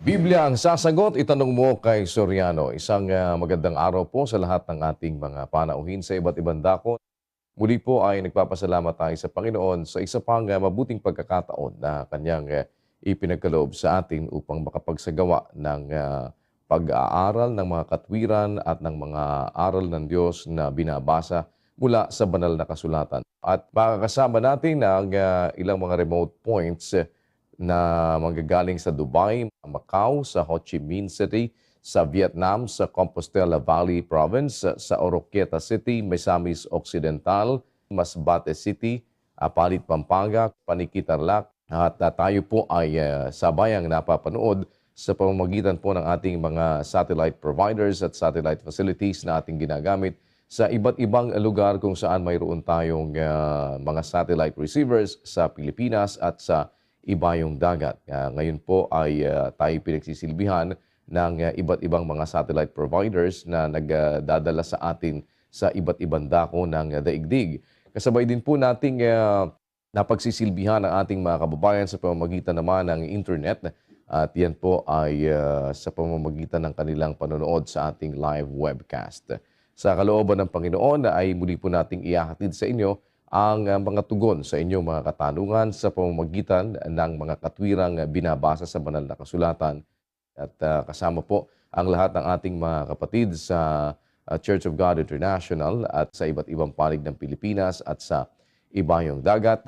Biblia ang sasagot, itanong mo kay Soriano. Isang magandang araw po sa lahat ng ating mga panauhin sa iba't ibang dako. Muli po ay nagpapasalamat tayo sa Panginoon sa isa pang mabuting pagkakataon na kanyang ipinagkaloob sa atin upang makapagsagawa ng pag-aaral ng mga katwiran at ng mga aral ng Diyos na binabasa mula sa banal na kasulatan. At makakasama natin ang ilang mga remote points na manggagaling sa Dubai, Macau, sa Ho Chi Minh City, sa Vietnam, sa Compostela Valley Province, sa Oroquieta City, Misamis Occidental, Masbate City, Apalit, Pampanga, Paniki, Tarlac. At tayo po ay sabayang napapanood sa pamamagitan po ng ating mga satellite providers at satellite facilities na ating ginagamit sa iba't ibang lugar kung saan mayroon tayong mga satellite receivers sa Pilipinas at sa ibayong dagat. Ngayon po ay tayo pinagsisilbihan ng iba't ibang mga satellite providers na nagdadala sa atin sa iba't ibang dako ng daigdig. Kasabay din po nating napagsisilbihan ang ating mga kababayan sa pamamagitan naman ng internet at yan po ay sa pamamagitan ng kanilang panonood sa ating live webcast. Sa kalooban ng Panginoon ay muli po nating ihahatid sa inyo ang mga tugon sa inyong mga katanungan sa pamamagitan ng mga katwirang binabasa sa banal na kasulatan. At kasama po ang lahat ng ating mga kapatid sa Church of God International at sa iba't ibang panig ng Pilipinas at sa ibayong dagat.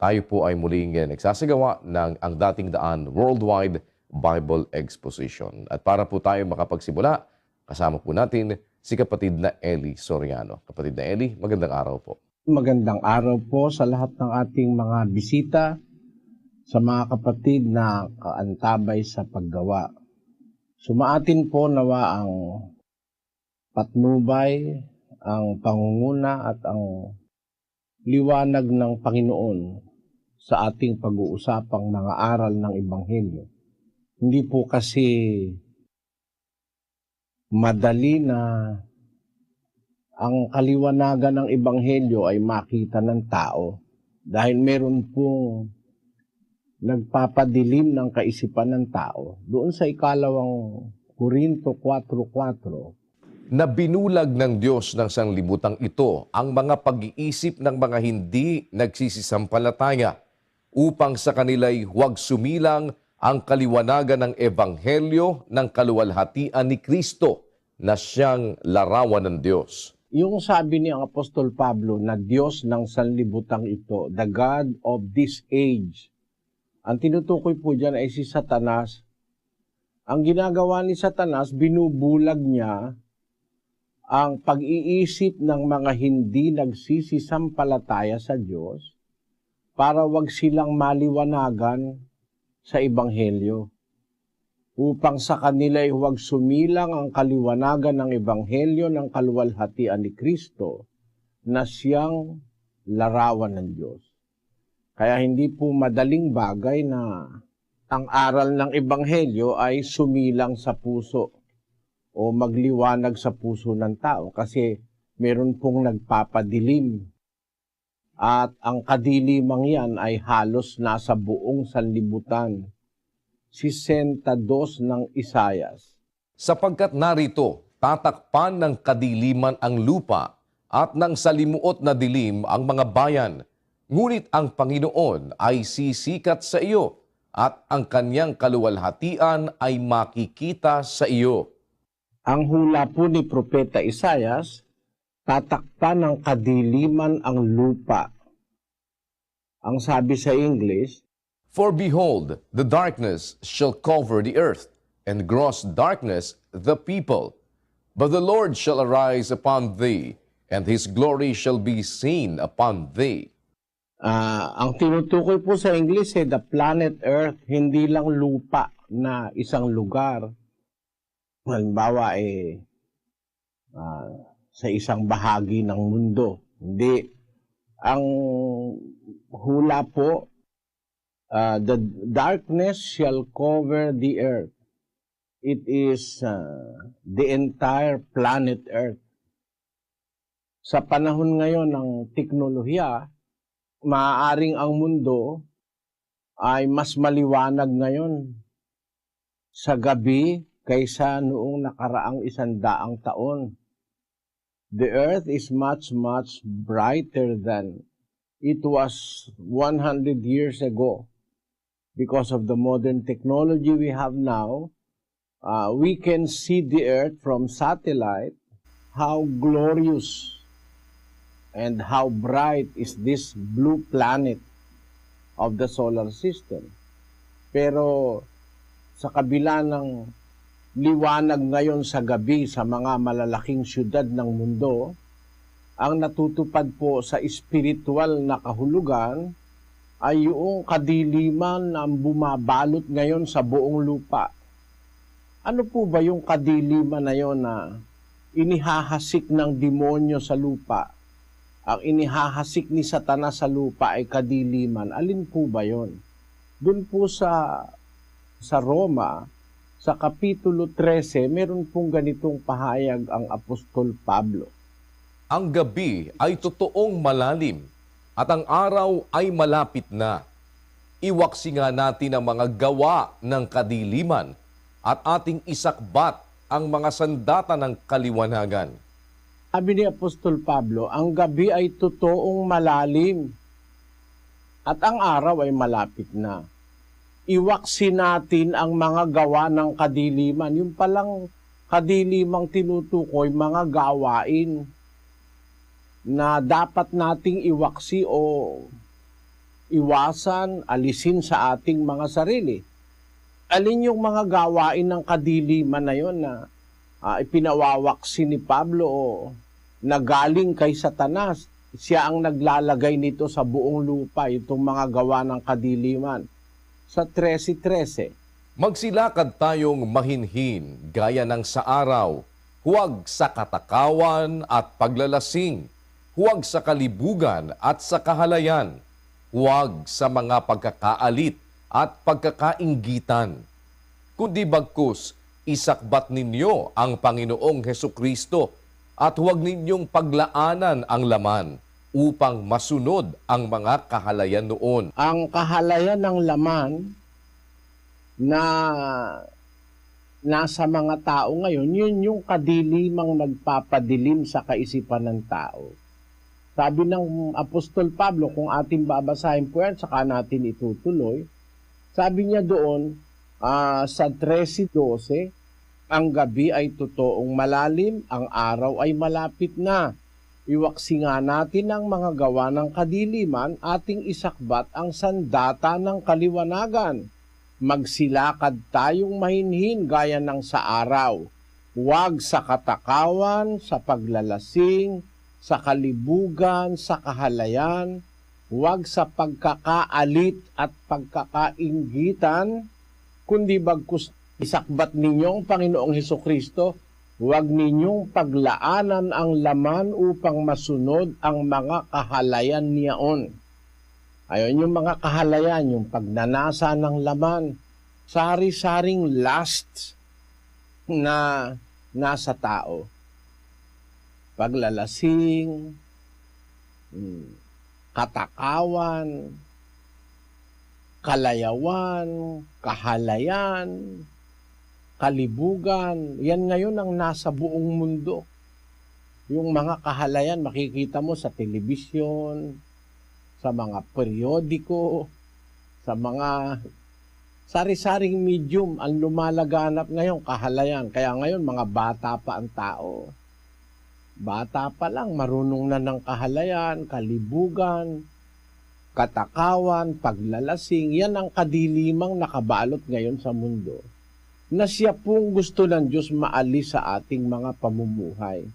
Tayo po ay muling nagsasagawa ng ang dating daan Worldwide Bible Exposition. At para po tayo makapagsimula, kasama po natin si kapatid na Eli Soriano. Kapatid na Eli, magandang araw po. Magandang araw po sa lahat ng ating mga bisita, sa mga kapatid na kaantabay sa paggawa. Sumaatin po nawa ang patnubay, ang pangunguna at ang liwanag ng Panginoon sa ating pag-uusapang mga aral ng Ebanghelyo. Hindi po kasi madali na ang kaliwanagan ng Ebanghelyo ay makita ng tao dahil meron pong nagpapadilim ng kaisipan ng tao. Doon sa ikalawang Korinto 4:4, na binulag ng Diyos ng sanglibutang ito ang mga pag-iisip ng mga hindi nagsisisampalataya upang sa kanila'y huwag sumilang ang kaliwanagan ng Ebanghelyo ng kaluwalhatian ni Kristo na siyang larawan ng Diyos. yung sabi ni ang Apostol Pablo na Diyos ng sanlibutang ito, the God of this age, ang tinutukoy po dyan ay si Satanas. Ang ginagawa ni Satanas, binubulag niya ang pag-iisip ng mga hindi nagsisisampalataya sa Diyos para wag silang maliwanagan sa Ebanghelyo, upang sa kanila ay huwag sumilang ang kaliwanagan ng Ebanghelyo ng kaluwalhatian ni Kristo na siyang larawan ng Diyos. Kaya hindi po madaling bagay na ang aral ng Ebanghelyo ay sumilang sa puso o magliwanag sa puso ng tao kasi meron pong nagpapadilim. At ang kadilimang yan ay halos nasa buong sanlibutan. 62 ng Isayas. Sapagkat narito, tatakpan ng kadiliman ang lupa at ng salimuot na dilim ang mga bayan. Ngunit ang Panginoon ay sisikat sa iyo at ang kanyang kaluwalhatian ay makikita sa iyo. Ang hula po ni Propeta Isayas, tatakpan ng kadiliman ang lupa. Ang sabi sa English, For behold, the darkness shall cover the earth, and gross darkness the people. But the Lord shall arise upon thee, and his glory shall be seen upon thee. ang tinutukoy po sa English the planet Earth, hindi lang lupa na isang lugar. Halimbawa sa isang bahagi ng mundo. Hindi. Ang hula po, the darkness shall cover the earth. It is the entire planet Earth. Sa panahon ngayon ng teknolohiya, maaaring ang mundo ay mas maliwanag ngayon sa gabi kaysa noong nakaraang 100 taon. The earth is much, much brighter than it was 100 years ago. Because of the modern technology we have now, we can see the earth from satellite, how glorious and how bright is this blue planet of the solar system. Pero sa kabila ng liwanag ngayon sa gabi sa mga malalaking syudad ng mundo, ang natutupad po sa espiritual na kahulugan ay yung kadiliman na bumabalot ngayon sa buong lupa. Ano po ba yung kadiliman na yon na inihahasik ng demonyo sa lupa? Ang inihahasik ni Satanas sa lupa ay kadiliman. Alin po ba yon? Doon po sa Roma, sa Kapitulo 13, meron pong ganitong pahayag ang Apostol Pablo. Ang gabi ay totoong malalim at ang araw ay malapit na. Iwaksi nga natin ang mga gawa ng kadiliman at ating isakbat ang mga sandata ng kaliwanagan. Sabi ni Apostol Pablo, ang gabi ay totoong malalim at ang araw ay malapit na. Iwaksi natin ang mga gawa ng kadiliman. Yung palang kadilimang tinutukoy, mga gawain na dapat nating iwaksi o iwasan, alisin sa ating mga sarili. Alin yung mga gawain ng kadiliman na yon na ipinawawaksi ni Pablo o na galing kay Satanas? Siya ang naglalagay nito sa buong lupa, itong mga gawa ng kadiliman. Sa 13:13. Magsilakad tayong mahinhin gaya ng sa araw, huwag sa katakawan at paglalasing, huwag sa kalibugan at sa kahalayan, huwag sa mga pagkakaalit at pagkakainggitan. Kundi bagkus, isakbat ninyo ang Panginoong Hesukristo at huwag ninyong paglaanan ang laman upang masunod ang mga kahalayan noon. Ang kahalayan ng laman na nasa mga tao ngayon, yun yung kadilimang nagpapadilim sa kaisipan ng tao. Sabi ng Apostol Pablo, kung ating babasahin po yan, saka natin itutuloy, sabi niya doon sa 13:12, ang gabi ay totoong malalim, ang araw ay malapit na. Iwaksi nga natin ang mga gawa ng kadiliman, ating isakbat ang sandata ng kaliwanagan. Magsilakad tayong mahinhin gaya ng sa araw. Huwag sa katakawan, sa paglalasing, sa kalibugan, sa kahalayan, huwag sa pagkakaalit at pagkakainggitan, kundi bagkus isakbat ninyong Panginoong Hesukristo, huwag ninyong paglaanan ang laman upang masunod ang mga kahalayan niyaon. Ayun yung mga kahalayan, yung pagnanasa ng laman, sari-saring lust na nasa tao. Paglalasing, katakawan, kalayawan, kahalayan, kalibugan, yan ngayon ang nasa buong mundo. Yung mga kahalayan, makikita mo sa telebisyon, sa mga periodiko, sa mga sari-saring medium ang lumalaganap ngayon, kahalayan. Kaya ngayon, mga bata pa ang tao. Bata pa lang, marunong na ng kahalayan, kalibugan, katakawan, paglalasing. Yan ang kadilimang nakabalot ngayon sa mundo, na siya pong gusto ng Diyos maalis sa ating mga pamumuhay.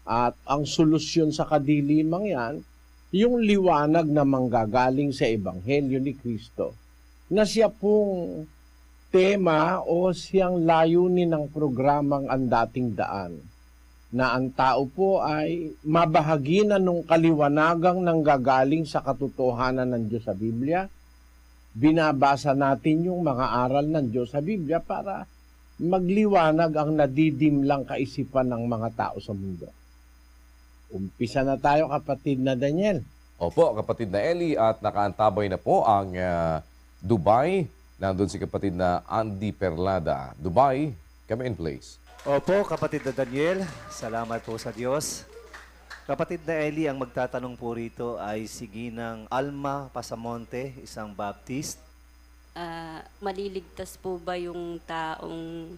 At ang solusyon sa kadilimang yan, yung liwanag na manggagaling sa Ebanghelyo ni Kristo, na siya pong tema o siyang layunin ng programang Ang Dating Daan, na ang tao po ay mabahagi na nung kaliwanagang nanggagaling sa katotohanan ng Diyos sa Biblia. Binabasa natin yung mga aral ng Diyos sa Biblia para magliwanag ang nadidimlang kaisipan ng mga tao sa mundo. Umpisa na tayo, kapatid na Daniel. Opo, kapatid na Eli, at nakaantabay na po ang Dubai Nandun si kapatid na Andy Perlada. Dubai, kami in place. Opo, kapatid na Daniel, salamat po sa Diyos. Kapatid na Eli, ang magtatanong po rito ay si Ginang Alma Pasamonte, isang Baptist. Maliligtas po ba yung taong,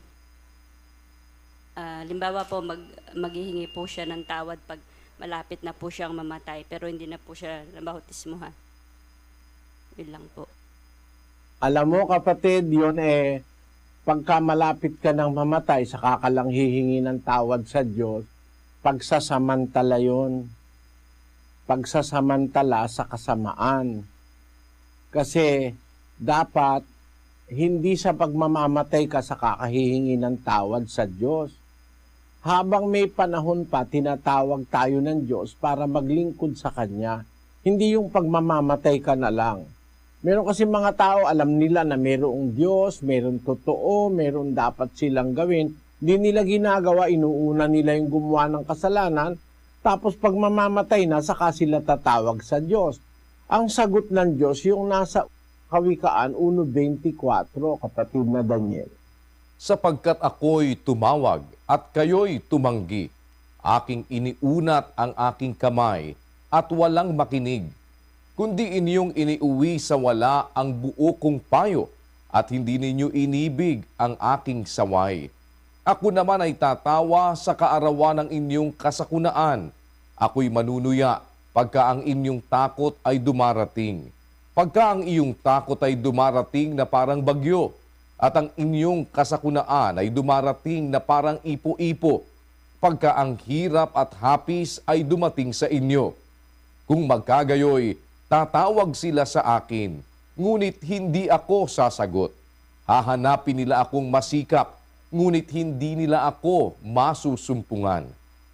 limbawa po, maghihingi po siya ng tawad pag malapit na po siyang mamatay, pero hindi na po siya nabautismuhan? Yun lang po. Alam mo kapatid, yun pagka malapit ka ng mamatay, saka ka lang hihingi ng tawad sa Diyos, pagsasamantala yun. Pagsasamantala sa kasamaan. Kasi dapat hindi sa pagmamamatay ka sa kakahihingi ng tawad sa Diyos. Habang may panahon pa, tinatawag tayo ng Diyos para maglingkod sa Kanya. Hindi yung pagmamamatay ka na lang. Meron kasi mga tao, alam nila na mayroong Diyos, mayroong totoo, mayroong dapat silang gawin. Hindi nila ginagawa, inuuna nila yung gumawa ng kasalanan, tapos pag mamamatay na, saka sila tatawag sa Diyos. Ang sagot ng Diyos, yung nasa Kawikaan 1:24, kapatid na Daniel. Sapagkat ako'y tumawag at kayo'y tumanggi, aking iniunat ang aking kamay at walang makinig, kundi inyong iniuwi sa wala ang buo kong payo at hindi ninyo inibig ang aking saway. Ako naman ay tatawa sa kaarawan ng inyong kasakunaan. Ako'y manunuya pagka ang inyong takot ay dumarating. Pagka ang iyong takot ay dumarating na parang bagyo at ang inyong kasakunaan ay dumarating na parang ipo-ipo. Pagka ang hirap at hapis ay dumating sa inyo. Kung magkagayoy, tatawag sila sa akin, ngunit hindi ako sasagot. Hahanapin nila akong masikap, ngunit hindi nila ako masusumpungan.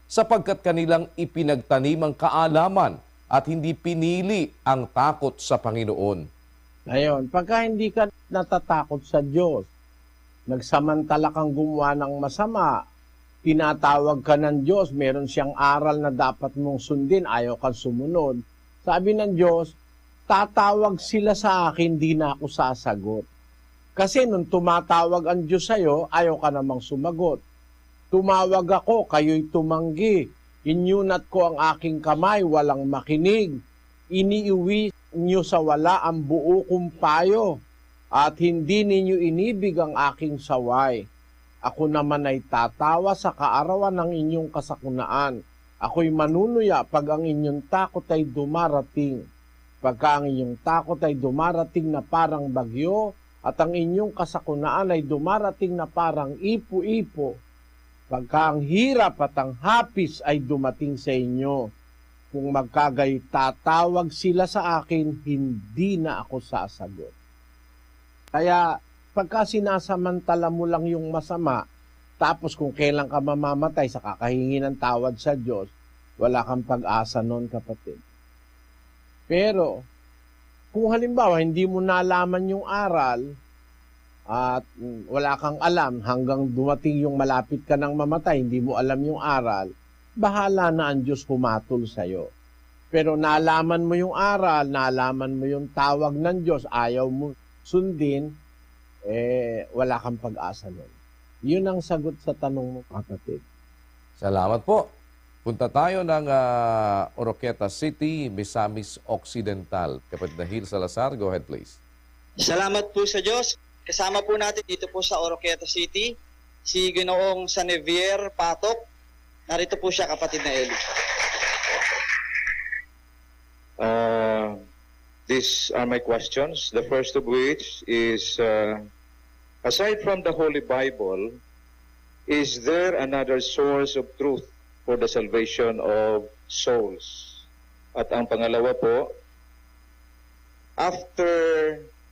Sapagkat kanilang ipinagtanim ang kaalaman at hindi pinili ang takot sa Panginoon. Ngayon, pagka hindi ka natatakot sa Diyos, nagsamantala kang gumawa ng masama, tinatawag ka ng Diyos, meron siyang aral na dapat mong sundin, ayaw kang sumunod. Sabi ng Diyos, tatawag sila sa akin, di na ako sasagot. Kasi nung tumatawag ang Diyos sa'yo, ayaw ka namang sumagot. Tumawag ako, kayo'y tumanggi. Inyunat ko ang aking kamay, walang makinig. Iniuwi niyo sa wala ang buo kong payo, at hindi ninyo inibig ang aking saway. Ako naman ay tatawa sa kaarawan ng inyong kasakunaan. Ako'y manunuya pag ang inyong takot ay dumarating. Pagka ang inyong takot ay dumarating na parang bagyo, at ang inyong kasakunaan ay dumarating na parang ipo-ipo. Pagka ang hirap at ang hapis ay dumating sa inyo, kung magkagay tatawag sila sa akin, hindi na ako sasagot. Kaya pagka sinasamantala mo lang yung masama, tapos kung kailan ka mamamatay sa kakahingi ng tawad sa Diyos, wala kang pag-asa nun, kapatid. Pero, kung halimbawa hindi mo nalaman yung aral, at wala kang alam hanggang dumating yung malapit ka ng mamatay, hindi mo alam yung aral, bahala na ang Diyos humatol sa'yo. Pero nalaman mo yung aral, nalaman mo yung tawag ng Diyos, ayaw mo sundin, wala kang pag-asa nun. Yun ang sagot sa tanong mo, kapatid. Salamat po. Punta tayo ng Oroquieta City, Misamis Occidental. Kapatid na Hil Salazar, go ahead please. Salamat po sa Diyos. Kasama po natin dito po sa Oroquieta City, si Ginoong Sanevier Patok. Narito po siya, kapatid na Eli. These are my questions. The first of which is, aside from the Holy Bible, is there another source of truth for the salvation of souls? At ang pangalawa po, after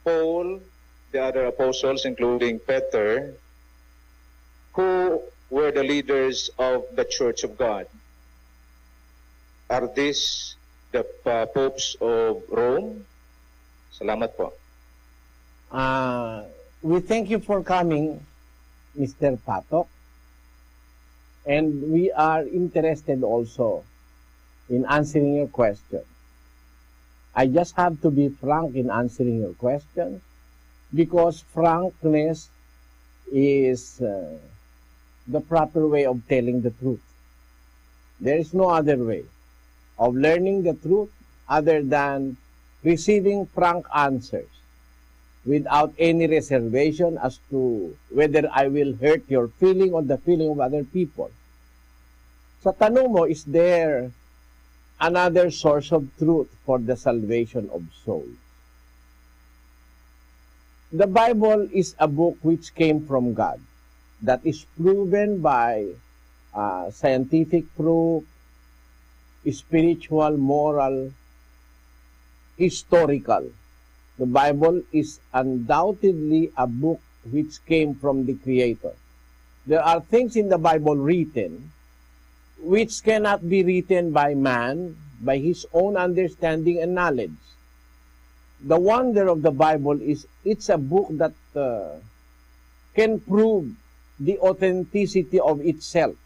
Paul, the other apostles, including Peter, who were the leaders of the Church of God? Are these the popes of Rome? Salamat po. We thank you for coming, Mr. Patok. And we are interested also in answering your question. I just have to be frank in answering your question. because frankness is the proper way of telling the truth. There is no other way of learning the truth other than receiving frank answers without any reservation as to whether I will hurt your feeling or the feeling of other people. Sa tanong mo, is there another source of truth for the salvation of souls? The Bible is a book which came from God, that is proven by scientific proof, spiritual, moral, historical. The Bible is undoubtedly a book which came from the Creator. There are things in the Bible written which cannot be written by man, by his own understanding and knowledge. The wonder of the Bible is it's a book that can prove the authenticity of itself.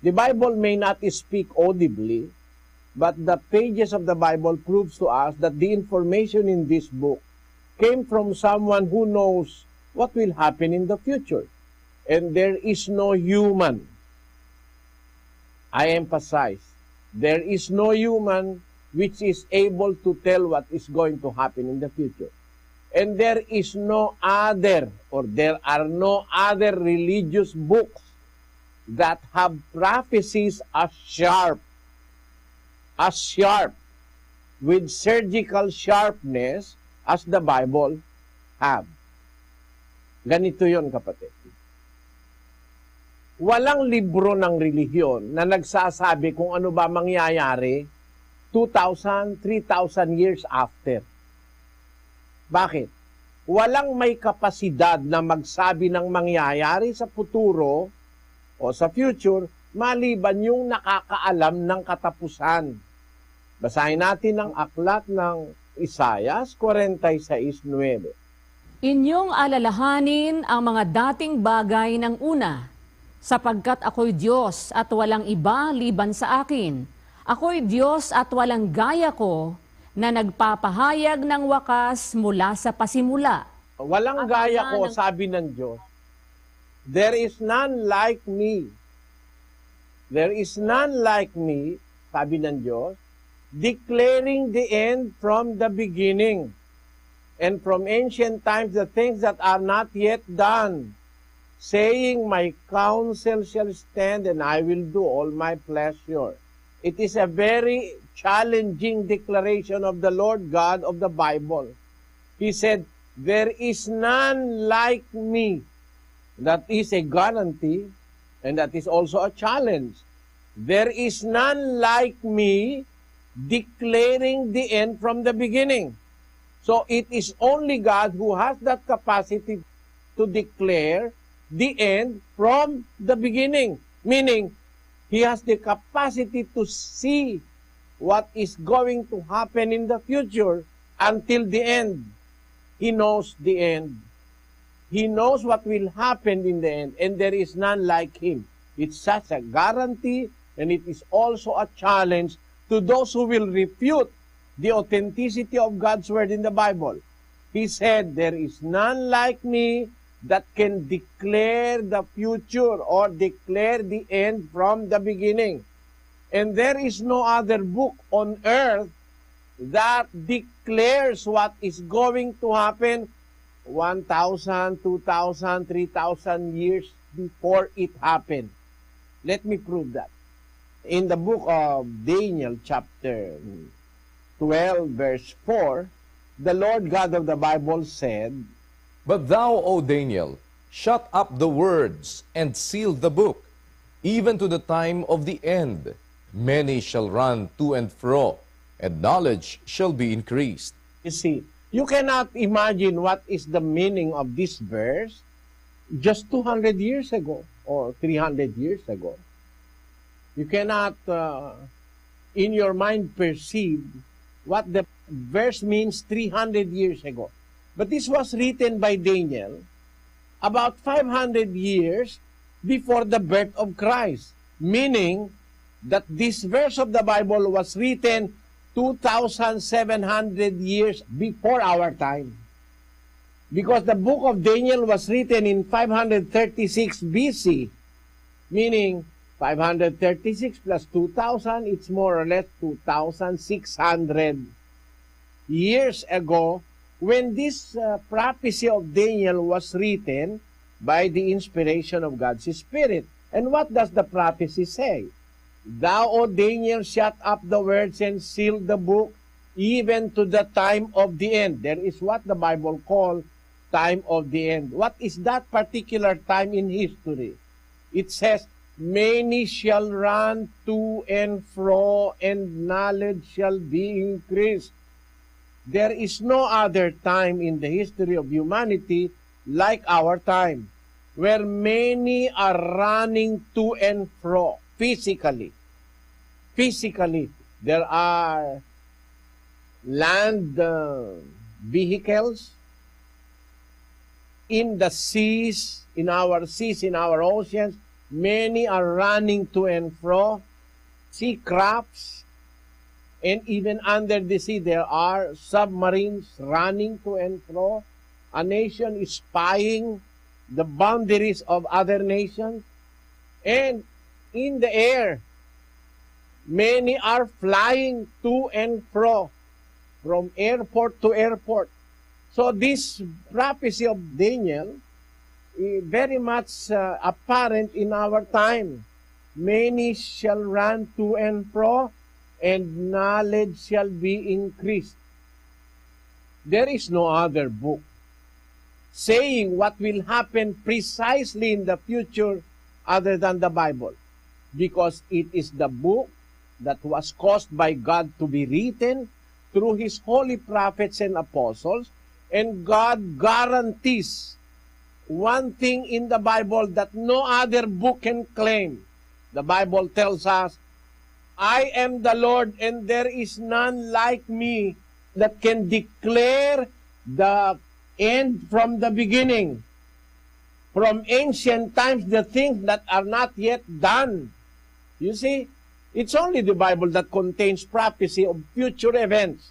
The Bible may not speak audibly, but the pages of the Bible proves to us that the information in this book came from someone who knows what will happen in the future. And there is no human, I emphasize, there is no human which is able to tell what is going to happen in the future. And there is no other, or there are no other religious books that have prophecies as sharp, with surgical sharpness as the Bible have. Ganito yon, kapatid. Walang libro ng relihiyon na nagsasabi kung ano ba mangyayari 2,000, 3,000 years after. Bakit? Walang may kapasidad na magsabi ng mangyayari sa futuro o sa future maliban yung nakakaalam ng katapusan. Basahin natin ang aklat ng Isaias 46:9. Inyong alalahanin ang mga dating bagay ng una, sapagkat ako'y Diyos at walang iba liban sa akin. Ako'y Diyos at walang gaya ko na nagpapahayag ng wakas mula sa pasimula. Walang gaya ko, sabi ng Diyos. There is none like me. There is none like me, sabi ng Diyos, declaring the end from the beginning, and from ancient times the things that are not yet done, saying, my counsel shall stand, and I will do all my pleasure. It is a very challenging declaration of the Lord God of the Bible. He said, there is none like me. That is a guarantee, and that is also a challenge. There is none like me, declaring the end from the beginning. So it is only God who has that capacity to declare the end from the beginning. Meaning, He has the capacity to see what is going to happen in the future until the end. He knows the end. He knows what will happen in the end, and there is none like Him. It's such a guarantee, and it is also a challenge to those who will refute the authenticity of God's Word in the Bible. He said, there is none like me that can declare the future or declare the end from the beginning. And there is no other book on earth that declares what is going to happen 1,000, 2,000, 3,000 years before it happened. Let me prove that. In the book of Daniel, chapter 12, verse 4, the Lord God of the Bible said, But thou, O Daniel, shut up the words and seal the book, even to the time of the end. Many shall run to and fro, and knowledge shall be increased. You see, you cannot imagine what is the meaning of this verse just 200 years ago or 300 years ago. You cannot, in your mind, perceive what the verse means 300 years ago. But this was written by Daniel about 500 years before the birth of Christ, meaning that this verse of the Bible was written 2,700 years before our time. Because the book of Daniel was written in 536 BC, meaning 536 plus 2,000, it's more or less 2,600 years ago when this prophecy of Daniel was written by the inspiration of God's Spirit. And what does the prophecy say? Thou, O Daniel, shut up the words and seal the book even to the time of the end. There is what the Bible calls time of the end. What is that particular time in history? It says, many shall run to and fro, and knowledge shall be increased. There is no other time in the history of humanity like our time, where many are running to and fro physically. Physically, there are land vehicles in the seas, in our oceans. Many are running to and fro. Sea crafts, and even under the sea, there are submarines running to and fro. A nation is spying the boundaries of other nations. And in the air, many are flying to and fro, from airport to airport. So this prophecy of Daniel is very much apparent in our time. Many shall run to and fro, and knowledge shall be increased. There is no other book saying what will happen precisely in the future other than the Bible, because it is the book that was caused by God to be written through His holy prophets and apostles, and God guarantees one thing in the Bible that no other book can claim. The Bible tells us, I am the Lord, and there is none like me that can declare the end from the beginning. From ancient times, the things that are not yet done. You see, it's only the Bible that contains prophecy of future events.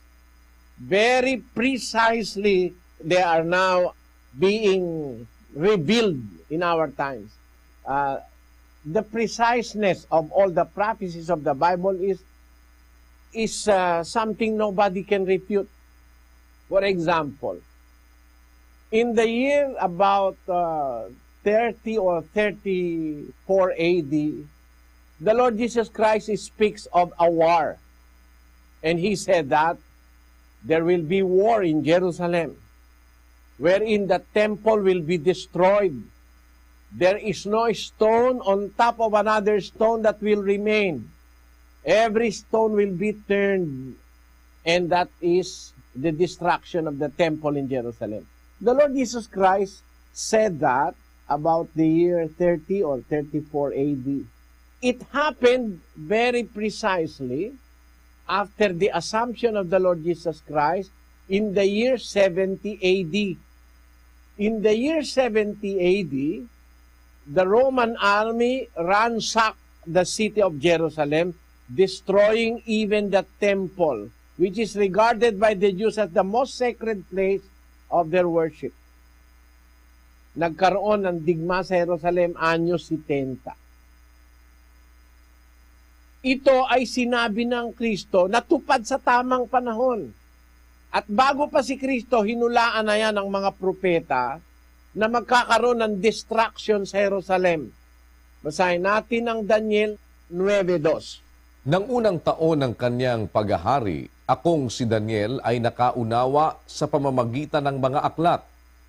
Very precisely, they are now being revealed in our times. The preciseness of all the prophecies of the Bible is something nobody can refute. For example, in the year about 30 or 34 AD, the Lord Jesus Christ speaks of a war. And He said that there will be war in Jerusalem, wherein the temple will be destroyed. There is no stone on top of another stone that will remain. Every stone will be turned, and that is the destruction of the temple in Jerusalem. The Lord Jesus Christ said that about the year 30 or 34 AD. It happened very precisely after the assumption of the Lord Jesus Christ in the year 70 AD. In the year 70 AD, the Roman army ransacked the city of Jerusalem, destroying even the temple, which is regarded by the Jews as the most sacred place of their worship. Nagkaroon ng digma sa Jerusalem anyo 70. Ito ay sinabi ng Kristo na tupad sa tamang panahon. At bago pa si Kristo, hinulaan na yan ng mga propeta na magkakaroon ng destruction sa Jerusalem. Basahin natin ang Daniel 9:2. Nang unang taon ng kanyang paghahari, akong si Daniel ay nakaunawa sa pamamagitan ng mga aklat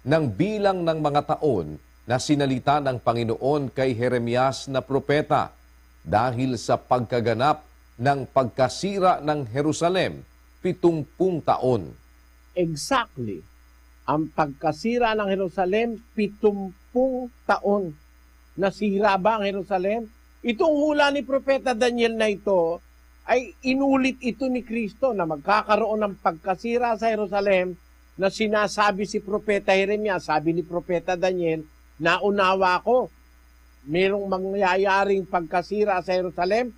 ng bilang ng mga taon na sinalita ng Panginoon kay Jeremias na propeta dahil sa pagkaganap ng pagkasira ng Jerusalem, 70 taon. Exactly. Ang pagkasira ng Jerusalem, 70 taon. Nasira ba ang Jerusalem? Itong hula ni Propeta Daniel na ito, ay inulit ito ni Kristo na magkakaroon ng pagkasira sa Jerusalem na sinasabi si Propeta Jeremias, sabi ni Propeta Daniel, naunawa ko, mayroong mangyayaring pagkasira sa Jerusalem,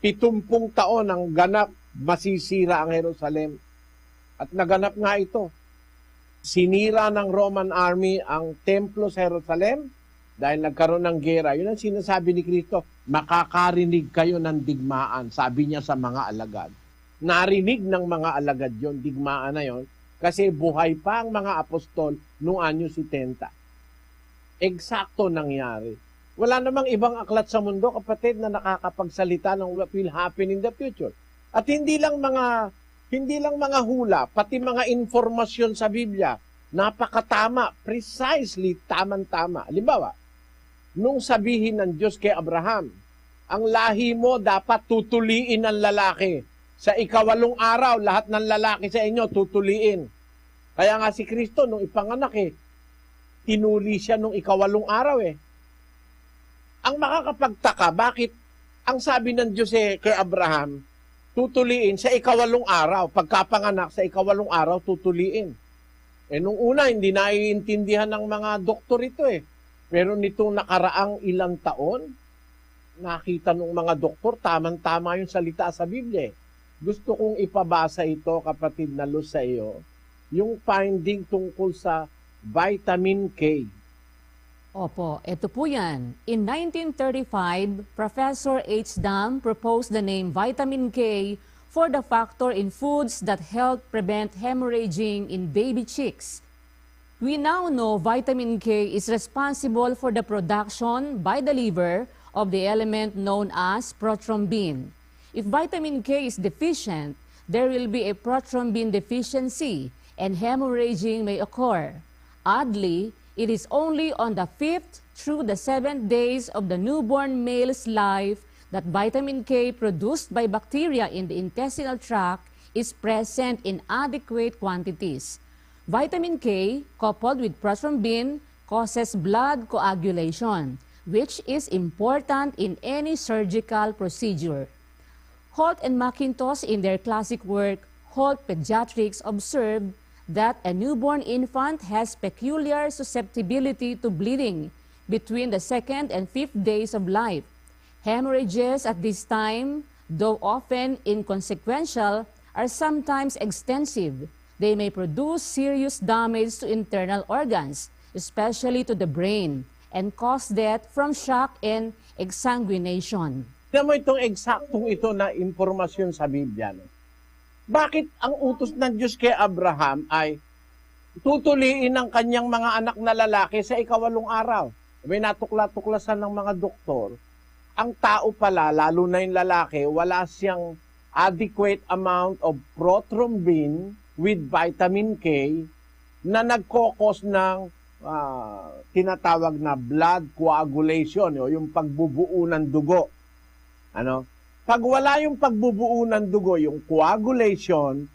70 taon ang ganap, masisira ang Jerusalem. At naganap nga ito. sinira ng Roman army ang templo sa Jerusalem dahil nagkaroon ng gera. Yun ang sinasabi ni Kristo, makakarinig kayo ng digmaan, sabi niya sa mga alagad. Narinig ng mga alagad yon, digmaan na yon, kasi buhay pa ang mga apostol noong anyo 70. Eksakto nangyari. Wala namang ibang aklat sa mundo, kapatid, na nakakapagsalita ng what will happen in the future. At hindi lang mga hula, pati mga informasyon sa Biblia, napakatama, precisely tamang-tama. Halimbawa, nung sabihin ng Diyos kay Abraham, ang lahi mo dapat tutuliin ng lalaki. Sa 8 araw, lahat ng lalaki sa inyo tutuliin. Kaya nga si Kristo, nung ipanganak tinuli siya nung 8 araw Ang makakapagtaka, bakit ang sabi ng Diyos kay Abraham, tutuliin sa 8 araw. Pagkapanganak sa 8 araw, tutuliin. Nung una, hindi naiintindihan ng mga doktor ito Pero nitong nakaraang ilang taon, nakita ng mga doktor, tamang-tama yung salita sa Biblia. Gusto kong ipabasa ito, kapatid na Luz, sa iyo, yung finding tungkol sa vitamin K. Opo, ito po yan. In 1935, Professor H. Dam proposed the name vitamin K for the factor in foods that help prevent hemorrhaging in baby chicks. We now know vitamin K is responsible for the production by the liver of the element known as prothrombin. If vitamin K is deficient, there will be a prothrombin deficiency and hemorrhaging may occur. Oddly, it is only on the 5th through the 7th days of the newborn male's life that vitamin K produced by bacteria in the intestinal tract is present in adequate quantities. Vitamin K, coupled with prothrombin, causes blood coagulation, which is important in any surgical procedure. Holt and McIntosh, in their classic work, Holt Pediatrics, observed that a newborn infant has peculiar susceptibility to bleeding between the 2nd and 5th days of life. Hemorrhages at this time, though often inconsequential, are sometimes extensive. They may produce serious damage to internal organs, especially to the brain, and cause death from shock and exsanguination. Tignan mo itong eksaktong ito na impormasyon sa Biblia. Bakit ang utos ng Diyos kay Abraham ay tutuliin ang kanyang mga anak na lalaki sa 8 araw? May natukla-tuklasan ng mga doktor. Ang tao pala, lalo na yung lalaki, wala siyang adequate amount of prothrombin with vitamin K na nagkokos ng tinatawag na blood coagulation, yung pagbubuo ng dugo. Pag wala yung pagbubuo ng dugo, yung coagulation,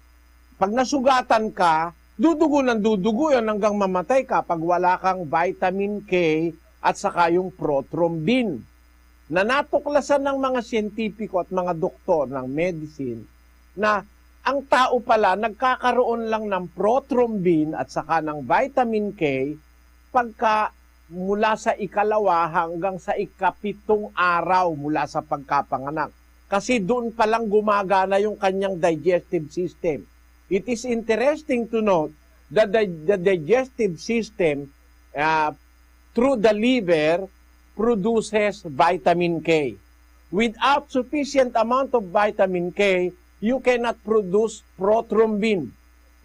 pag nasugatan ka, dudugo ng dudugo yun hanggang mamatay ka pag wala kang vitamin K at saka yung prothrombin. Na natuklasan ng mga siyentipiko at mga doktor ng medicine na ang tao pala nagkakaroon lang ng prothrombin at saka ng vitamin K pagka mula sa 2 hanggang sa 7 araw mula sa pagkapanganak. Kasi doon pa lang gumagana yung kanyang digestive system. It is interesting to note that the digestive system through the liver produces vitamin K. Without sufficient amount of vitamin K, you cannot produce prothrombin.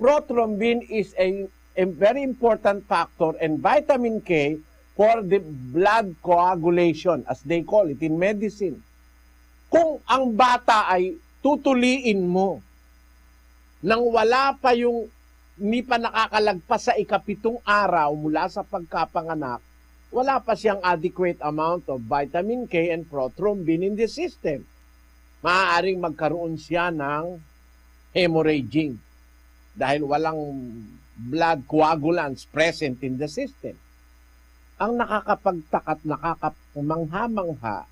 Prothrombin is a very important factor and vitamin K for the blood coagulation, as they call it in medicine. Kung ang bata ay tutuliin mo nang wala pa yung hindi pa nakakalagpas sa 7 araw mula sa pagkapanganak, wala pa siyang adequate amount of vitamin K and prothrombin in the system. Maaaring magkaroon siya ng hemorrhaging dahil walang blood coagulants present in the system. Ang nakakapagtakat, nakakapamangha-mangha,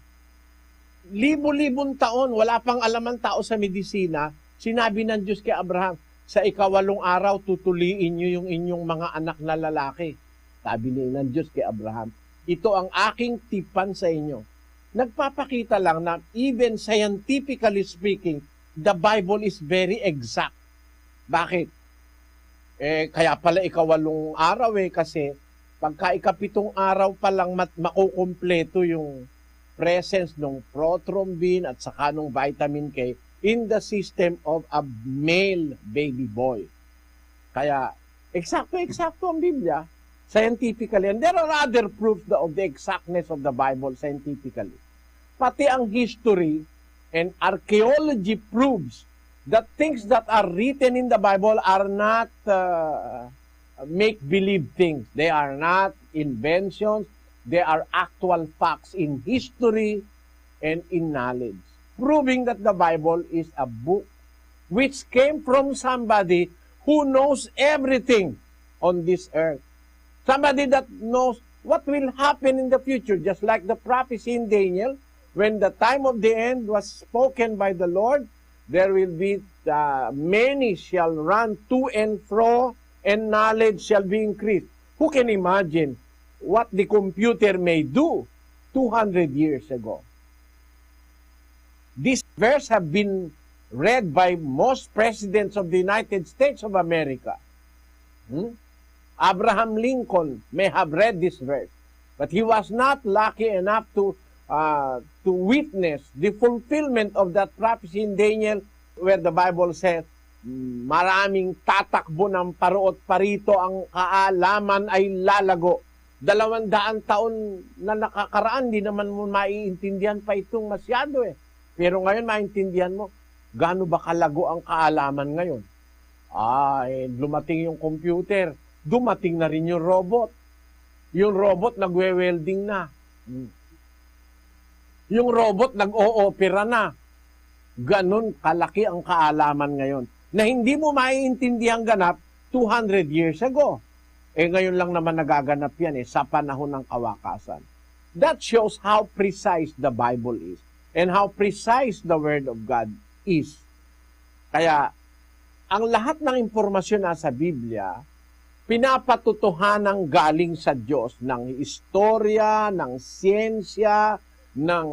libo-libong taon, wala pang alam ang tao sa medisina, sinabi ng Diyos kay Abraham, sa 8 araw, tutuliin niyo yung inyong mga anak na lalaki. Sabi ng Diyos kay Abraham, ito ang aking tipan sa inyo. Nagpapakita lang na even scientifically speaking, the Bible is very exact. Bakit? Kaya pala ikawalong araw kasi pagka ikapitong araw pa lang makukumpleto yung presence ng prothrombin at saka ng vitamin K in the system of a male baby boy. Kaya eksakto ang Biblia scientifically. And there are other proofs of the exactness of the Bible scientifically. Pati ang history and archaeology proves that things that are written in the Bible are not make-believe things. They are not inventions. They are actual facts in history and in knowledge, proving that the Bible is a book which came from somebody who knows everything on this earth. Somebody that knows what will happen in the future, just like the prophecy in Daniel, when the time of the end was spoken by the Lord, there will be many shall run to and fro, and knowledge shall be increased. Who can imagine what the computer may do 200 years ago? This verse have been read by most presidents of the United States of America. Abraham Lincoln may have read this verse, but he was not lucky enough to witness the fulfillment of that prophecy in Daniel, where the Bible says, maraming tatakbo ng paruot parito, ang kaalaman ay lalago. 200 taon na nakakaraan, di naman mo maiintindihan pa itong masyado Pero ngayon maintindihan mo, gaano ba kalago ang kaalaman ngayon? Lumating yung computer, dumating na rin yung robot. Yung robot nagwe-welding na. Yung robot nag-o-opera na. Ganon kalaki ang kaalaman ngayon na hindi mo maiintindihan ganap 200 years ago. Ngayon lang naman nagaganap yan sa panahon ng kawakasan. That shows how precise the Bible is and how precise the Word of God is. Kaya, ang lahat ng impormasyon na sa Biblia, pinapatutuhanang galing sa Diyos ng istorya, ng siyensya, ng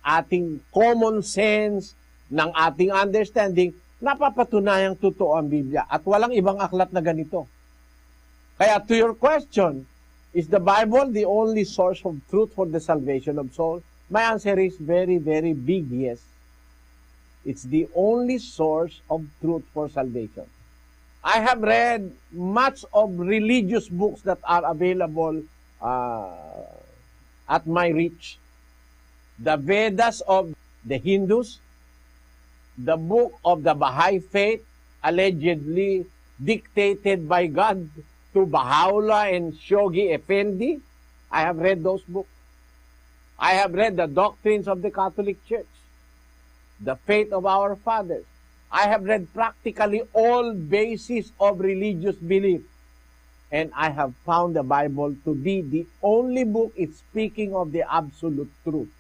ating common sense, ng ating understanding, napapatunayang totoo ang Biblia at walang ibang aklat na ganito. Kaya to your question, is the Bible the only source of truth for the salvation of souls? My answer is very, very big yes. It's the only source of truth for salvation. I have read much of religious books that are available at my reach. The Vedas of the Hindus, the book of the Baha'i faith, allegedly dictated by God to Baha'u'llah and Shoghi Effendi. I have read those books. I have read the doctrines of the Catholic Church, the faith of our fathers. I have read practically all bases of religious belief. And I have found the Bible to be the only book speaking of the absolute truth.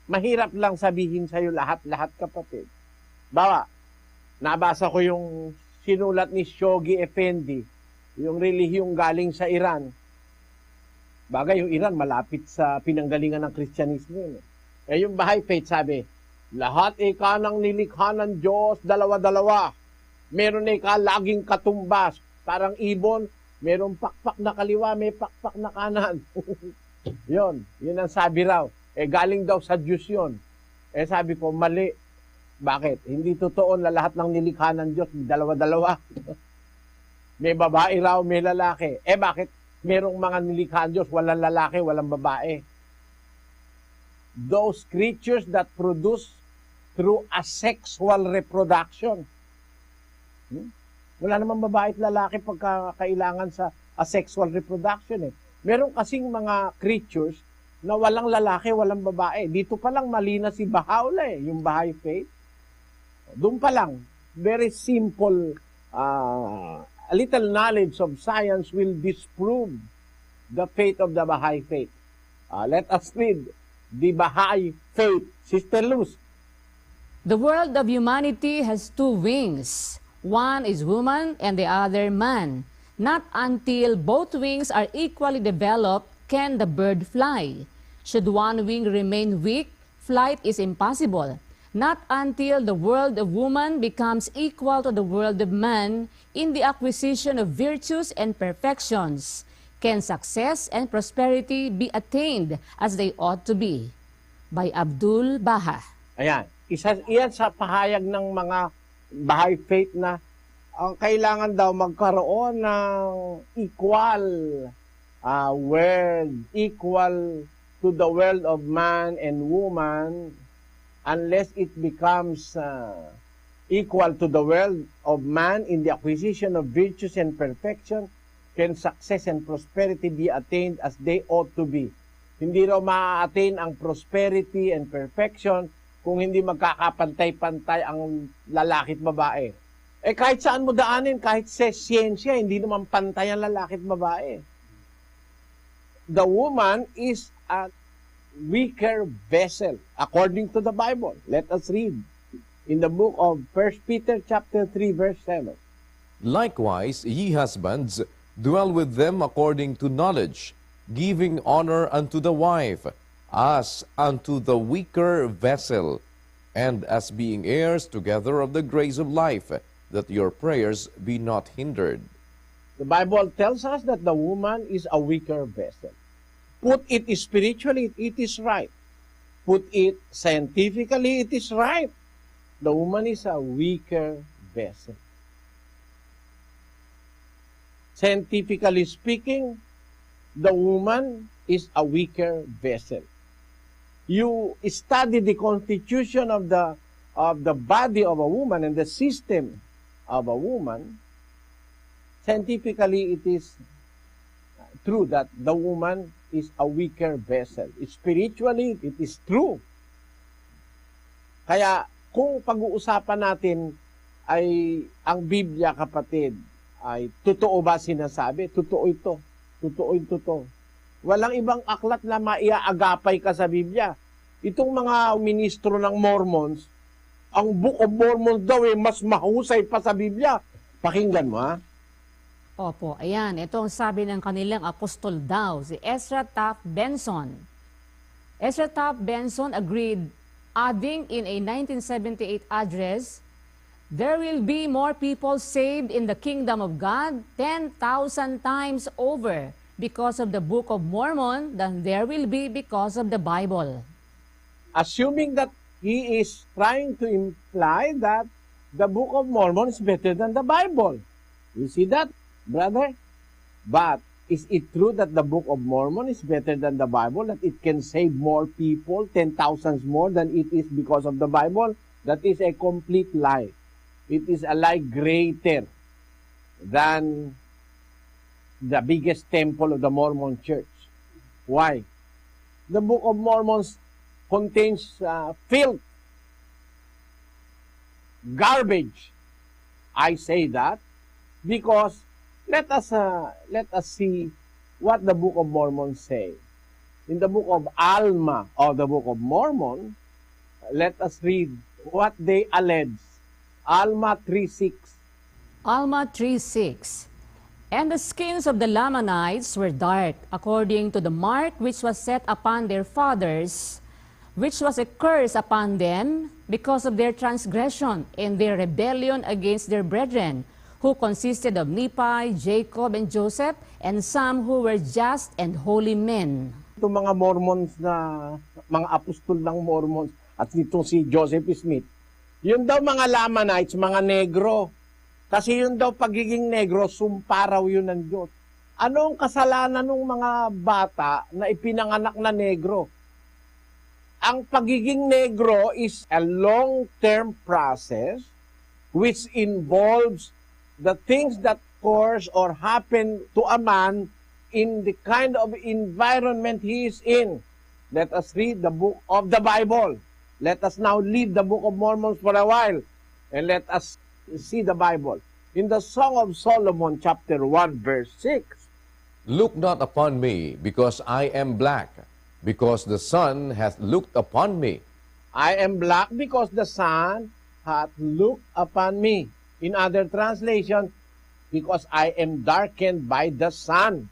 Mahirap lang sabihin sa'yo lahat-lahat, kapatid. Bawa, nabasa ko yung sinulat ni Shoghi Effendi, yung relihiyong galing sa Iran. Bagay, yung Iran malapit sa pinanggalingan ng Kristyanismo. Yung Baha'i faith sabi, lahat kanang nilikha ng Diyos, dalawa-dalawa. Meron laging katumbas. Parang ibon, merong pakpak na kaliwa, may pakpak na kanan. yun ang sabi raw. Galing daw sa Diyos yun. Sabi ko, mali. Bakit? Hindi totoo na lahat ng nilikha ng Diyos, dalawa-dalawa. May babae raw, may lalaki. Bakit? Merong mga nilikha ng Diyos, walang lalaki, walang babae. Those creatures that produce through asexual reproduction. Wala namang babae at lalaki pagka kailangan sa asexual reproduction. Meron kasing mga creatures na walang lalaki, walang babae. Dito pa lang malina si Baha'u'llah, yung Baha'i faith. Doon pa lang, very simple, a little knowledge of science will disprove the faith of the Baha'i faith. Let us read the Baha'i faith. Sister Luz. The world of humanity has two wings. One is woman and the other man. Not until both wings are equally developed can the bird fly. Should one wing remain weak, flight is impossible. Not until the world of woman becomes equal to the world of man in the acquisition of virtues and perfections can success and prosperity be attained as they ought to be. By Abdul Baha. Ayan. Iyan sa pahayag ng mga Baha'i faith na ang kailangan daw magkaroon ng equal world, equal to the world of man and woman, unless it becomes equal to the world of man in the acquisition of virtues and perfection, can success and prosperity be attained as they ought to be. Hindi raw ma-attain ang prosperity and perfection kung hindi magkakapantay-pantay ang lalaki at babae. Eh kahit saan mo daanin, kahit sa siyensya, hindi naman pantay ang lalaki at babae. The woman is a weaker vessel according to the Bible. Let us read in the book of 1 Peter chapter 3 verse 7. Likewise, ye husbands, dwell with them according to knowledge, giving honor unto the wife, as unto the weaker vessel, and as being heirs together of the grace of life, that your prayers be not hindered. The Bible tells us that the woman is a weaker vessel. Put it spiritually, it is right. Put it scientifically, it is right. The woman is a weaker vessel. Scientifically speaking, the woman is a weaker vessel. You study the constitution of the body of a woman and the system of a woman, scientifically it is true that the woman is a weaker vessel. Spiritually, it is true. Kaya kung pag-uusapan natin ay ang Biblia, kapatid, ay totoo ba sinasabi? Totoo ito. Totoo ito. Walang ibang aklat na maiaagapay ka sa Biblia. Itong mga ministro ng Mormons, ang Book of Mormon daw mas mahusay pa sa Biblia. Pakinggan mo, ha? Opo, ayan. Ito ang sabi ng kanilang apostol daw, si Ezra Taft Benson. Ezra Taft Benson agreed, adding in a 1978 address, there will be more people saved in the kingdom of God 10,000 times over because of the Book of Mormon than there will be because of the Bible. Assuming that he is trying to imply that the Book of Mormon is better than the Bible. You see that, brother? But is it true that the Book of Mormon is better than the Bible, that it can save more people, 10,000 more than it is because of the Bible? That is a complete lie. It is a lie greater than the biggest temple of the Mormon church. Why? The Book of Mormon contains filth, garbage. I say that because let us see what the Book of Mormon say. In the Book of Alma or the Book of Mormon, let us read what they allege. Alma 3:6. Alma 3:6. And the skins of the Lamanites were dark, according to the mark which was set upon their fathers, which was a curse upon them because of their transgression and their rebellion against their brethren, who consisted of Nephi, Jacob, and Joseph, and some who were just and holy men. Itong mga Mormons na, mga apostol ng Mormons, at itong si Joseph Smith, yun daw mga Lamanites, mga negro. Kasi yun daw pagiging negro, sumpa raw yun ng Diyos. Ano ang kasalanan ng mga bata na ipinanganak na negro? Ang pagiging negro is a long-term process which involves the things that occurs or happen to a man in the kind of environment he is in. Let us read the book of the Bible. Let us now leave the Book of Mormon for a while and let us see the Bible. In the Song of Solomon, chapter 1, verse 6. Look not upon me, because I am black, because the sun hath looked upon me. I am black because the sun hath looked upon me. In other translation, because I am darkened by the sun.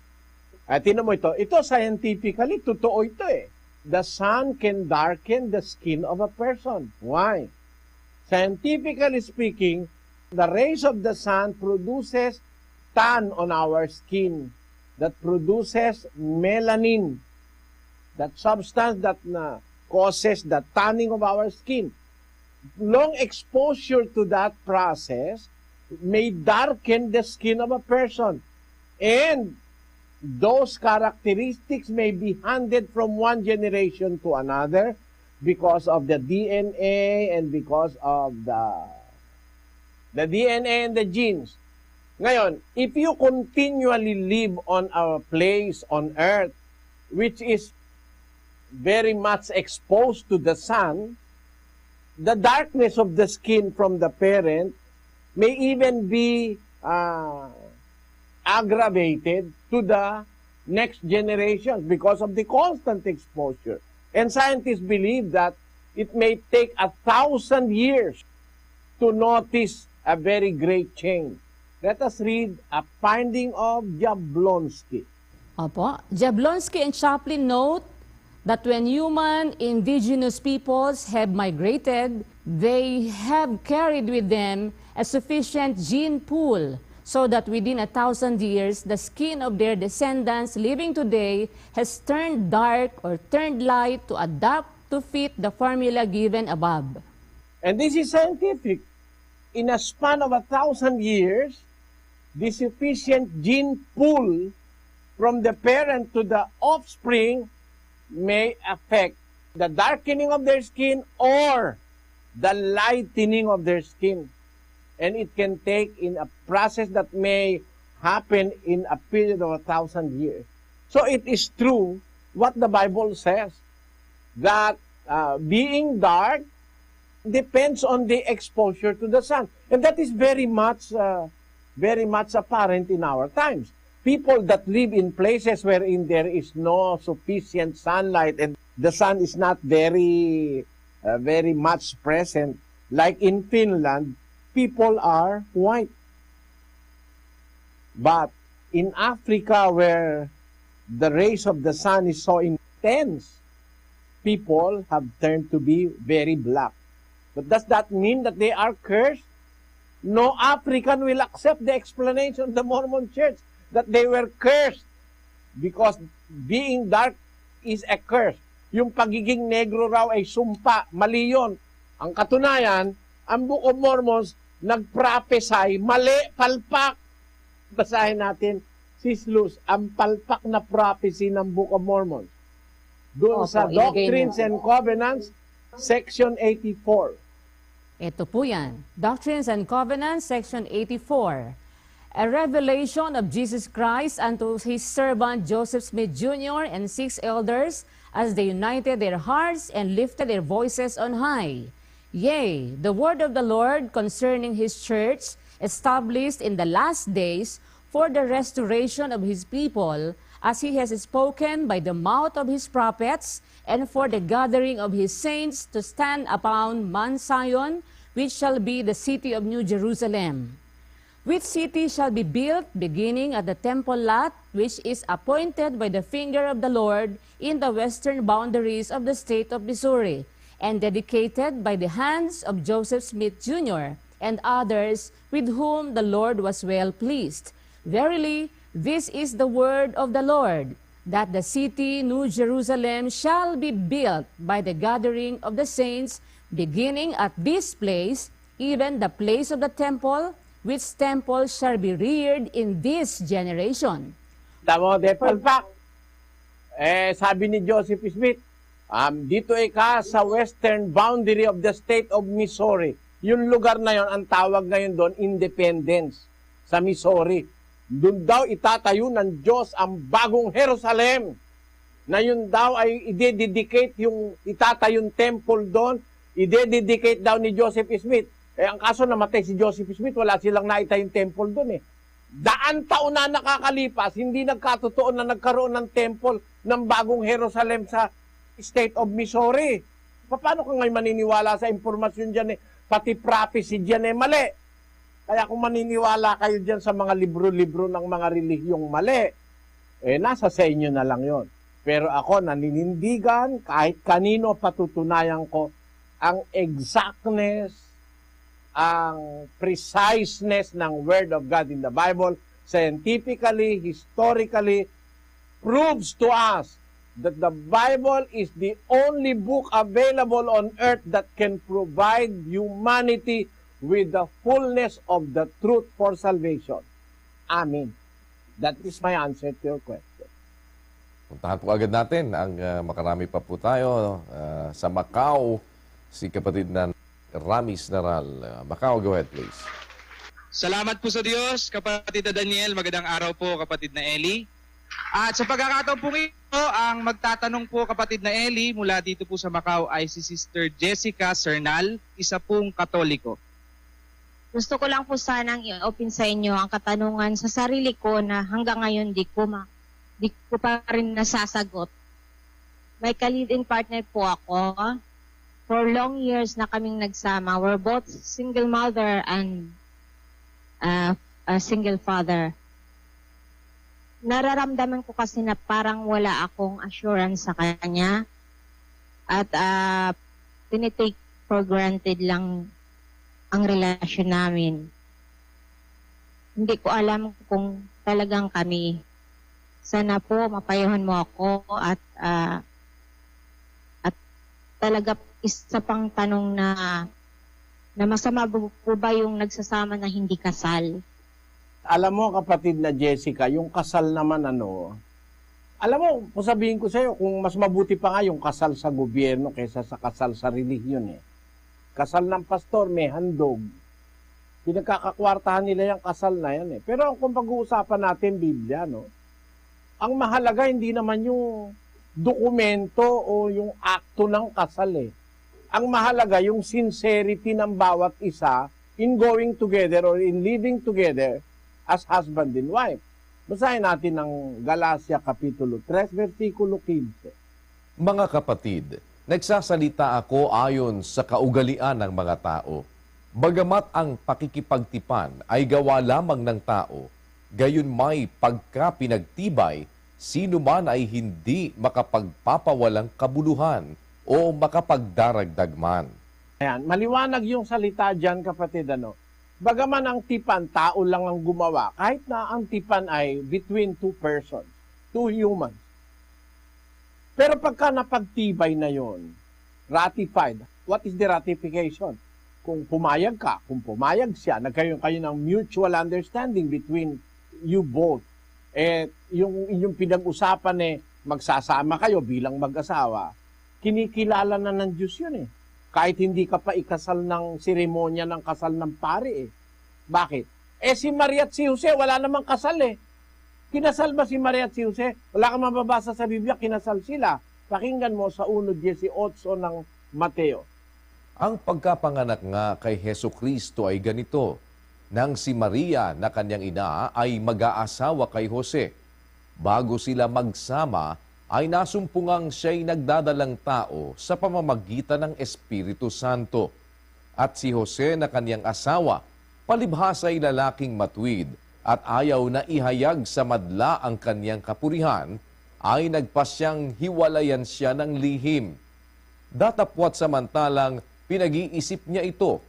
At tinan mo ito scientifically, totoo ito eh. the sun can darken the skin of a person. Why? Scientifically speaking, the rays of the sun produces tan on our skin that produces melanin, that substance that causes the tanning of our skin. Long exposure to that process may darken the skin of a person. And those characteristics may be handed from one generation to another because of the DNA and because of the DNA and the genes. Ngayon, if you continually live on a place on earth which is very much exposed to the sun, the darkness of the skin from the parent may even be aggravated to the next generation because of the constant exposure. And scientists believe that it may take 1,000 years to notice a very great change. Let us read a finding of Jablonski. Opo. Jablonski and Chaplin note that when human indigenous peoples have migrated, they have carried with them a sufficient gene pool so that within 1,000 years, the skin of their descendants living today has turned dark or turned light to adapt to fit the formula given above. And this is scientific. In a span of 1,000 years, the sufficient gene pool from the parent to the offspring may affect the darkening of their skin or the lightening of their skin. And it can take in a process that may happen in a period of 1,000 years. So it is true what the Bible says, that being dark depends on the exposure to the sun. And that is very much apparent in our times. People that live in places wherein there is no sufficient sunlight and the sun is not very much present, like in Finland, people are white. But in Africa, where the rays of the sun is so intense, people have turned to be very black. But does that mean that they are cursed? No African will accept the explanation of the Mormon Church that they were cursed because being dark is a curse. Yung pagiging negro raw ay sumpa, mali yun. Ang katunayan, ang Book of Mormons nag-prophesy, mali, palpak. Basahin natin, Sis Luz, ang palpak na prophecy ng Book of Mormons. Doon Opo, sa ilagay Doctrines mo. and Covenants, Section 84. Ito po yan. Doctrines and Covenants, Section 84. A revelation of Jesus Christ unto his servant Joseph Smith Jr. and 6 elders as they united their hearts and lifted their voices on high. Yea, the word of the Lord concerning his church, established in the last days for the restoration of his people, as he has spoken by the mouth of his prophets, and for the gathering of his saints to stand upon Mount Zion, which shall be the city of New Jerusalem. Which city shall be built beginning at the temple lot, which is appointed by the finger of the Lord in the western boundaries of the state of Missouri, and dedicated by the hands of Joseph Smith Jr. and others with whom the Lord was well pleased. Verily, this is the word of the Lord, that the city New Jerusalem shall be built by the gathering of the saints, beginning at this place, even the place of the temple, which temple shall be reared in this generation. Tamo, de palpak. Sabi ni Joseph Smith, dito ka sa western boundary of the state of Missouri. Yung lugar na yon, ang tawag ngayon doon, Independence, sa Missouri. Doon daw itatayo ng Diyos ang bagong Jerusalem. Na yun daw ay i-dedicate yung itatayong temple doon, i-dedicate daw ni Joseph Smith. Ang kaso namatay si Joseph Smith, wala silang naitayong temple doon eh. Daan taon na nakakalipas, hindi nagkatotoo na nagkaroon ng temple ng bagong Jerusalem sa state of Missouri. Paano ka ngayon maniniwala sa impormasyon dyan eh? Pati prophecy dyan eh, mali. Kaya kung maniniwala kayo dyan sa mga libro-libro ng mga relihiyong mali, nasa sa inyo na lang yon. Pero ako naninindigan, kahit kanino patutunayan ko ang exactness, ang preciseness ng Word of God in the Bible, scientifically, historically, proves to us that the Bible is the only book available on earth that can provide humanity with the fullness of the truth for salvation. Amen. That is my answer to your question. Puntahan po agad natin ang makarami pa po tayo sa Macau, si kapatid na Ramis Naral. Macau, go ahead please. Salamat po sa Diyos, kapatid na Daniel. Magandang araw po, kapatid na Eli. At sa pagkakataon po ito, ang magtatanong po, kapatid na Eli, mula dito po sa Macau ay si Sister Jessica Cernal, isa pong Katoliko. Gusto ko lang po sanang i-open sa inyo ang katanungan sa sarili ko na hanggang ngayon di ko pa rin nasasagot. May ka-live-in partner po ako. For long years na kaming nagsama. We're both single mother and a single father. Nararamdaman ko kasi na parang wala akong assurance sa kanya. At tinitake for granted lang ang relasyon namin. Hindi ko alam kung talagang kami. Sana po mapayuhan mo ako at talaga isa pang tanong na masama po ba yung nagsasama na hindi kasal? Alam mo, kapatid na Jessica, yung kasal naman alam mo, kung sabihin ko sa'yo, kung mas mabuti pa nga yung kasal sa gobyerno kaysa sa kasal sa relihiyon Kasal ng pastor, may handog. Pinagkakakwartahan nila yung kasal na yan Pero kung pag-uusapan natin Biblia, ang mahalaga hindi naman yung dokumento o yung akto ng kasal Ang mahalaga yung sincerity ng bawat isa in going together or in living together as husband and wife. Basahin natin ang Galacia Kapitulo 3, versikulo 15. Mga kapatid, nagsasalita ako ayon sa kaugalian ng mga tao. Bagamat ang pakikipagtipan ay gawa lamang ng tao, gayon may pagka-pinagtibay, sino man ay hindi makapagpapawalang kabuluhan o makapagdaragdag man. Ayan, maliwanag yung salita dyan, kapatid. Bagaman ang tipan, tao lang ang gumawa, kahit na ang tipan ay between two persons, two humans. Pero pagka napagtibay na yon, ratified, what is the ratification? Kung pumayag ka, kung pumayag siya, nagkaroon kayo ng mutual understanding between you both. Yung inyong pinag-usapan magsasama kayo bilang mag-asawa, kinikilala na ng Diyos yun Kahit hindi ka pa ikasal ng seremonya ng kasal ng pari Bakit? Si Maria at si Jose, wala namang kasal Kinasal ba si Maria at si Jose? Wala kang mababasa sa Biblia, kinasal sila. Pakinggan mo sa 1:18 ng Mateo. Ang pagkapanganak nga kay Hesu Kristo ay ganito, nang si Maria na kanyang ina ay mag-aasawa kay Jose. Bago sila magsama, ay nasumpungang siya'y nagdadalang tao sa pamamagitan ng Espiritu Santo. At si Jose na kanyang asawa, palibhasa ay lalaking matuwid at ayaw na ihayag sa madla ang kanyang kapurihan, ay nagpasyang hiwalayan siya ng lihim. Datapwat samantalang pinag-iisip niya ito.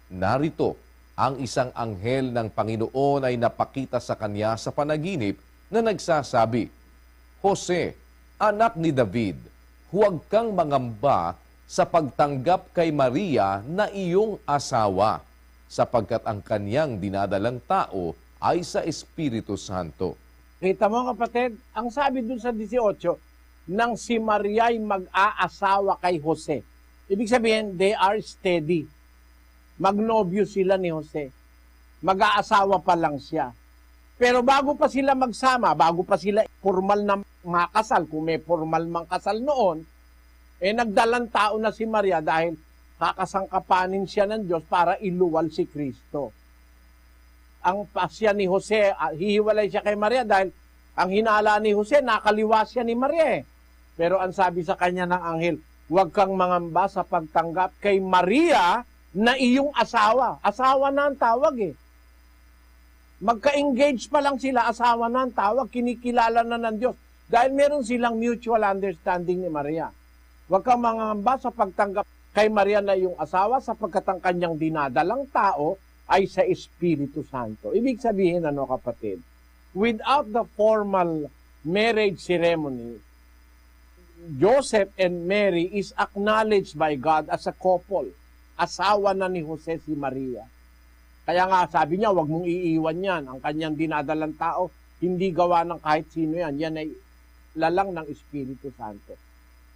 Narito, ang isang anghel ng Panginoon ay napakita sa kanya sa panaginip na nagsasabi, Jose, anak ni David, huwag kang mangamba sa pagtanggap kay Maria na iyong asawa, sapagkat ang kanyang dinadalang tao ay sa Espiritu Santo. Kita mo, kapatid, ang sabi dun sa 18, nang si Maria ay mag-aasawa kay Jose. Ibig sabihin, they are steady. Magnobyo sila ni Jose. Mag-aasawa pa lang siya. Pero bago pa sila magsama, bago pa sila formal na mga kasal, kung may formal mang kasal noon, nagdalang tao na si Maria dahil kakasangkapanin siya ng Diyos para iluwal si Kristo. Ang pasya ni Jose, hihiwalay siya kay Maria dahil ang hinala ni Jose, nakaliwa siya ni Maria Pero ang sabi sa kanya ng anghel, huwag kang mangamba sa pagtanggap kay Maria na iyong asawa. Asawa na ang tawag Magka-engage pa lang sila, asawa na ang tawag, kinikilala na ng Diyos. Dahil meron silang mutual understanding ni Maria. Huwag kang mangangamba sa pagtanggap kay Maria na iyong asawa sapagkat ang kanyang dinadalang tao ay sa Espiritu Santo. Ibig sabihin, ano kapatid? Without the formal marriage ceremony, Joseph and Mary is acknowledged by God as a couple. Asawa na ni Jose si Maria. Kaya nga sabi niya, huwag mong iiwan yan. Ang kanyang dinadalang tao, hindi gawa ng kahit sino yan. Yan ay lalang ng Espiritu Santo.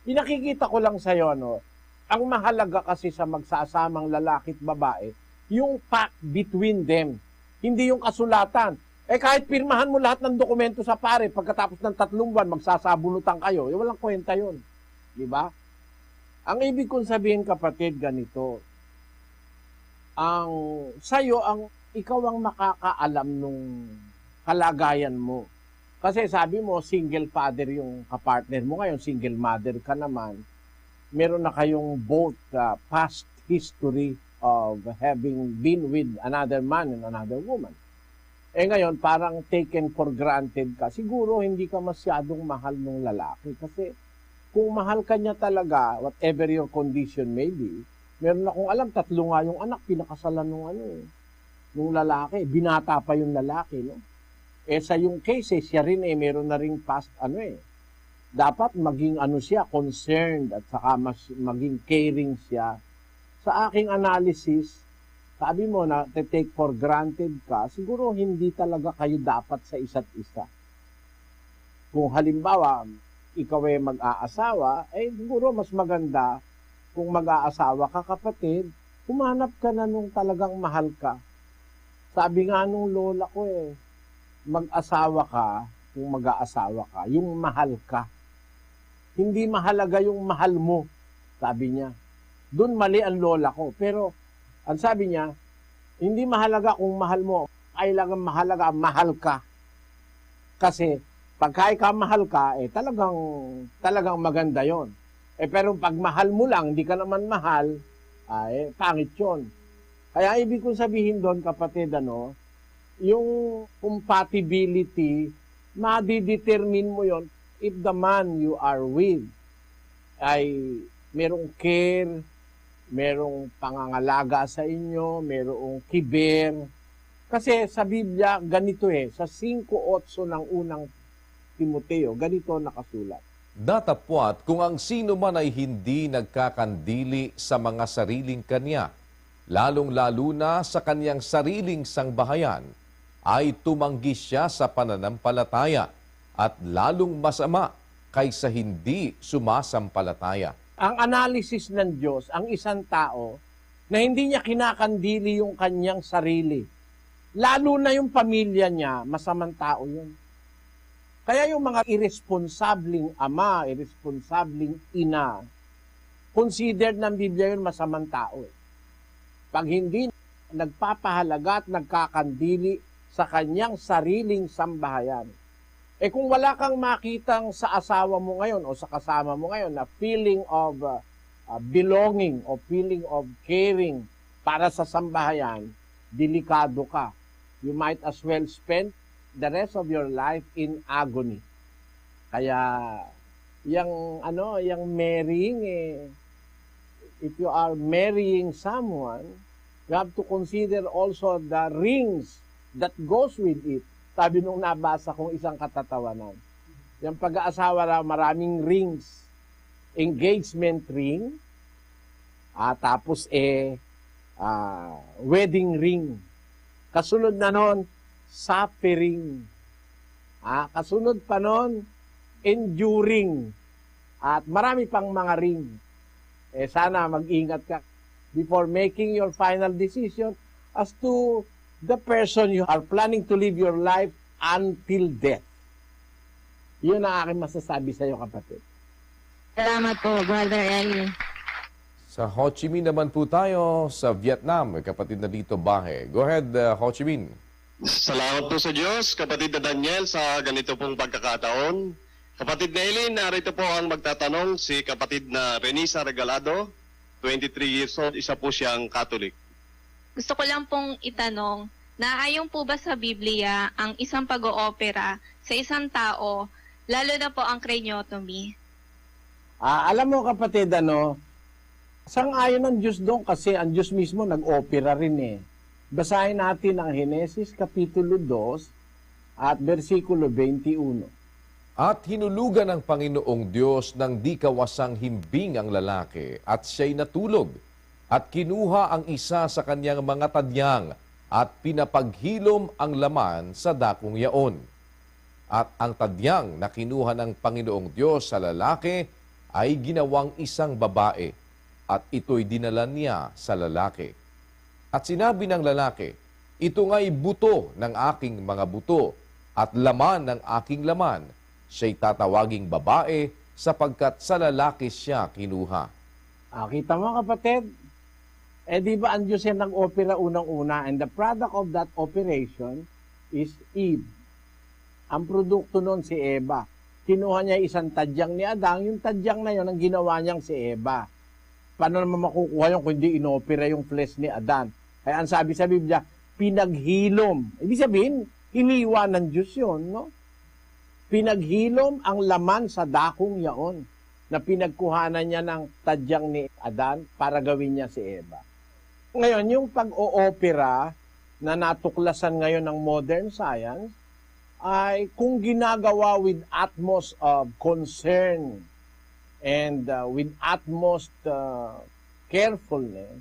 Pinakikita ko lang sa iyo, no, ang mahalaga kasi sa magsasamang lalaki at babae, yung pact between them. Hindi yung kasulatan. Kahit pirmahan mo lahat ng dokumento sa pare, pagkatapos ng 3 buwan, magsasabunutan kayo. Walang kwenta yun. Di ba? Ang ibig kong sabihin, kapatid, ganito. Ikaw ang makakaalam nung kalagayan mo. Kasi sabi mo, single father yung kapartner mo. Ngayon, single mother ka naman. Meron na kayong both past history of having been with another man and another woman. Ngayon, parang taken for granted ka. Siguro, hindi ka masyadong mahal ng lalaki. Kasi kung mahal ka niya talaga, whatever your condition may be, meron akong alam, 3 nga yung anak, pinakasalan nung lalaki. Binata pa yung lalaki, no? Sa yung case, siya rin meron na ring past, dapat maging siya, concerned at saka maging caring siya. Sa aking analysis, sabi mo na take for granted ka, siguro hindi talaga kayo dapat sa isa't isa. Kung halimbawa, ikaw ay mag-aasawa, siguro mas maganda kung mag-aasawa ka, kapatid, humanap ka na nung talagang mahal ka. Sabi nga nung lola ko mag-asawa ka, kung mag-aasawa ka, yung mahal ka. Hindi mahalaga yung mahal mo, sabi niya. Doon mali ang lola ko. Pero, ang sabi niya, hindi mahalaga kung mahal mo, kailangan mahalaga, mahal ka. Kasi, pagka ikaw mahal ka, talagang maganda yon. Pero pag mahal mo lang, hindi ka naman mahal, pangit yun. Kaya ibig kong sabihin doon, kapatid, yung compatibility, madidetermine mo yon if the man you are with ay merong care, merong pangangalaga sa inyo, merong kiber. Kasi sa Biblia, ganito sa 5:8 ng unang Timoteo, ganito nakasulat. Datapwat kung ang sino man ay hindi nagkakandili sa mga sariling kanya, lalong-lalo na sa kanyang sariling sangbahayan, ay tumanggi siya sa pananampalataya at lalong masama kaysa hindi sumasampalataya. Ang analysis ng Diyos, ang isang tao na hindi niya kinakandili yung kanyang sarili, lalo na yung pamilya niya, masamang tao yun. Kaya yung mga irresponsabling ama, irresponsabling ina, considered ng Biblia yun masamang tao. Pag hindi nagpapahalaga at nagkakandili sa kanyang sariling sambahayan. Kung wala kang makitang sa asawa mo ngayon o sa kasama mo ngayon na feeling of belonging o feeling of caring para sa sambahayan, delikado ka. You might as well spend the rest of your life in agony. Kaya yung marrying, if you are marrying someone, you have to consider also the rings that goes with it. Sabi nung nabasa kong isang katatawanan. Yung pag-aasawa na maraming rings. Engagement ring, tapos wedding ring. Kasunod na nun, suffering. Kasunod pa nun, enduring. At marami pang mga ring. Sana mag-ingat ka before making your final decision as to the person you are planning to live your life until death. Yun ang aking masasabi sa iyo, kapatid. Salamat po, Brother Eli. Sa Ho Chi Minh naman po tayo sa Vietnam. Kapatid na dito, Bahe. Go ahead, Ho Chi Minh. Salamat po sa Diyos, kapatid na Daniel, sa ganito pong pagkakataon. Kapatid na Eli, narito po ang magtatanong si kapatid na Renisa Regalado, 23 years old, isa po siyang Catholic. Gusto ko lang pong itanong, naayon po ba sa Biblia ang isang pag-oopera sa isang tao Lalo na po ang craniotomy. Alam mo kapatid, sang-ayon ng Diyos doon kasi ang Diyos mismo nag-opera rin eh. Basahin natin ang Henesis Kapitulo 2 at versikulo 21. At hinulugan ng Panginoong Diyos ng di kawasang himbing ang lalaki at siya'y natulog at kinuha ang isa sa kanyang mga tadyang at pinapaghilom ang laman sa dakong yaon. At ang tadyang na kinuha ng Panginoong Diyos sa lalaki ay ginawang isang babae at ito'y dinala niya sa lalaki. At sinabi ng lalaki, ito nga'y buto ng aking mga buto at laman ng aking laman. Siya'y tatawaging babae sapagkat sa lalaki siya kinuha. Kita mo kapatid, di ba ang Diyos yan nag-opera unang-una and the product of that operation is Eve. Ang produkto nun si Eva. Kinuha niya isang tadyang ni Adang, yung tadyang na yun ang ginawa niyang si Eva. Paano naman makukuha yun kung hindi inopera yung flesh ni Adan? Kaya ang sabi sa Biblia, pinaghilom. Ibig sabihin, iniwa ng Diyos yun, no? Pinaghilom ang laman sa dakong yaon na pinagkuhanan niya ng tadyang ni Adan para gawin niya si Eva. Ngayon, yung pag-oopera na natuklasan ngayon ng modern science ay kung ginagawa with utmost of concern and with utmost carefulness,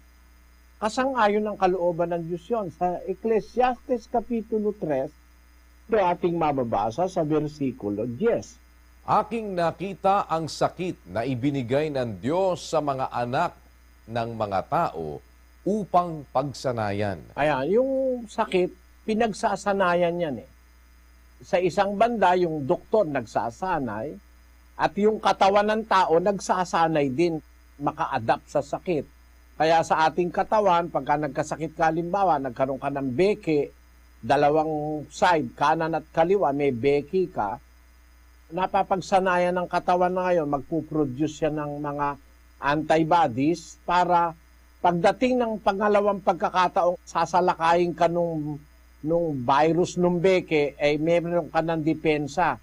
kasang-ayon ng kalooban ng Diyos yun. Sa Ecclesiastes Kapitulo 3, ito ating mababasa sa versikulo 10. Aking nakita ang sakit na ibinigay ng Diyos sa mga anak ng mga tao upang pagsanayan. Ayan, yung sakit, pinagsasanayan yan eh. Sa isang banda, yung doktor nagsasanay at yung katawan ng tao nagsasanay din maka-adapt sa sakit. Kaya sa ating katawan, pagka nagkasakit ka, halimbawa, nagkaroon ka ng beke, dalawang side, kanan at kaliwa, may beki ka, napapagsanayan ng katawan na ngayon, magpuproduce yan ng mga antibodies para pagdating ng pangalawang pagkakataong sasalakayin ka nung virus nung beke, ay meron ka ng depensa,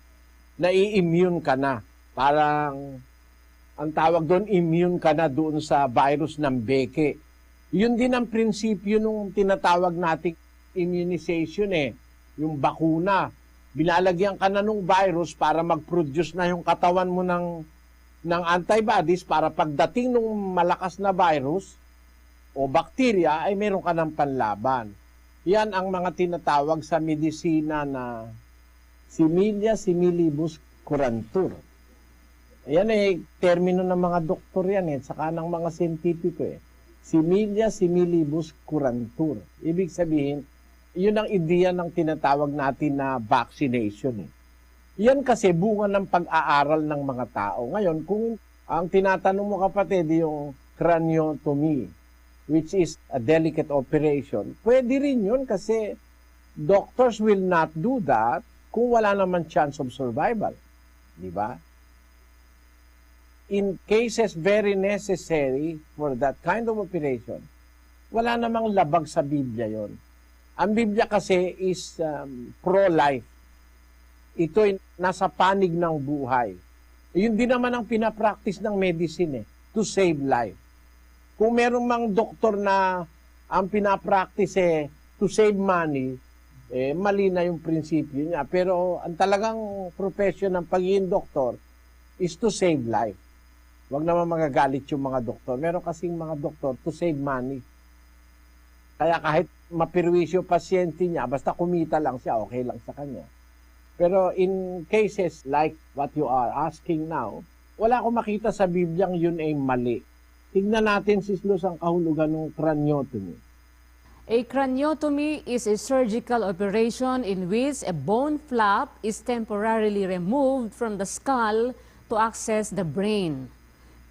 na-immune ka na. Parang, ang tawag doon, immune ka na doon sa virus ng beke. Yun din ang prinsipyo nung tinatawag nating immunization eh, yung bakuna. Binalagyan ka na nung virus para mag-produce na yung katawan mo ng antibodies para pagdating nung malakas na virus o bacteria ay meron ka ng panlaban. Yan ang mga tinatawag sa medisina na similia similibus curantur. Yan eh, termino ng mga doktor yan eh, saka ng mga siyentipiko eh. Similia similibus curantur. Ibig sabihin, yun ang ideya ng tinatawag natin na vaccination. Yan kasi bunga ng pag-aaral ng mga tao. Ngayon, kung ang tinatanong mo kapatid, yung craniotomy, which is a delicate operation, pwede rin yun kasi doctors will not do that kung wala naman chance of survival. Di ba? In cases very necessary for that kind of operation, wala namang labag sa Biblia yon. Ang Biblia kasi is pro-life. Ito'y nasa panig ng buhay. Yun din naman ang pinapractice ng medicine to save life. Kung merong mang doktor na ang pinapractice to save money, mali na yung prinsipyo niya. Pero ang talagang profession ng pagiging doktor is to save life. Huwag naman magagalit yung mga doktor. Meron kasing mga doktor to save money. Kaya kahit mapirwisyo pasyente niya, basta kumita lang siya, okay lang sa kanya. Pero in cases like what you are asking now, wala akong makita sa Bibliang yun ay mali. Tignan natin, Sis ang kahulugan ng craniotomy. A craniotomy is a surgical operation in which a bone flap is temporarily removed from the skull to access the brain.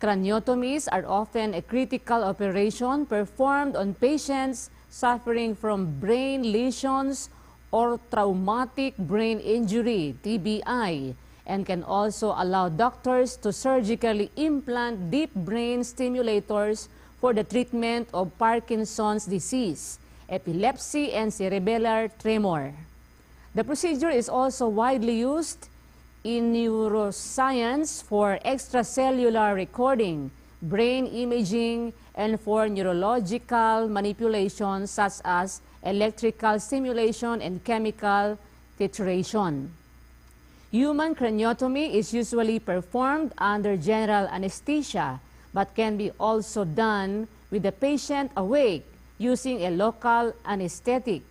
Craniotomies are often a critical operation performed on patients suffering from brain lesions or traumatic brain injury, TBI, and can also allow doctors to surgically implant deep brain stimulators for the treatment of Parkinson's disease, epilepsy, and cerebellar tremor. The procedure is also widely used in neuroscience for extracellular recording, brain imaging, and for neurological manipulations such as electrical stimulation and chemical titration. Human craniotomy is usually performed under general anesthesia but can be also done with the patient awake using a local anesthetic.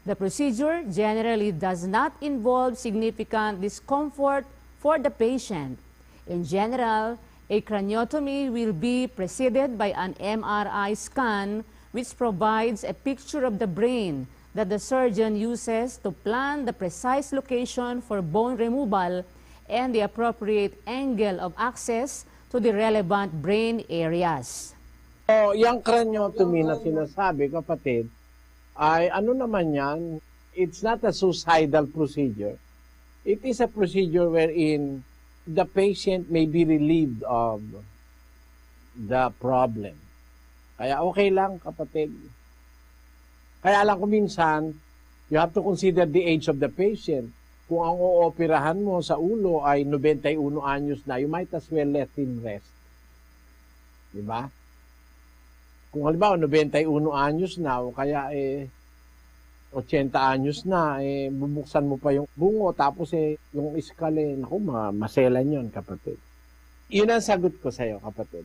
The procedure generally does not involve significant discomfort for the patient. In general, a craniotomy will be preceded by an MRI scan which provides a picture of the brain that the surgeon uses to plan the precise location for bone removal and the appropriate angle of access to the relevant brain areas. So, yung craniotomy na sinasabi, kapatid, ay ano naman yan? It's not a suicidal procedure. It is a procedure wherein the patient may be relieved of the problem. Kaya okay lang, kapatid. Kaya lang kung minsan, you have to consider the age of the patient. Kung ang ooperahan mo sa ulo ay 91 anyos na, you might as well let him rest. Diba? Kung halimbawa 91 anyos na, o kaya 80 anyos na, bubuksan mo pa yung bungo, tapos yung iskal, naku, maselan yun, kapatid. Yun ang sagot ko sa'yo, kapatid.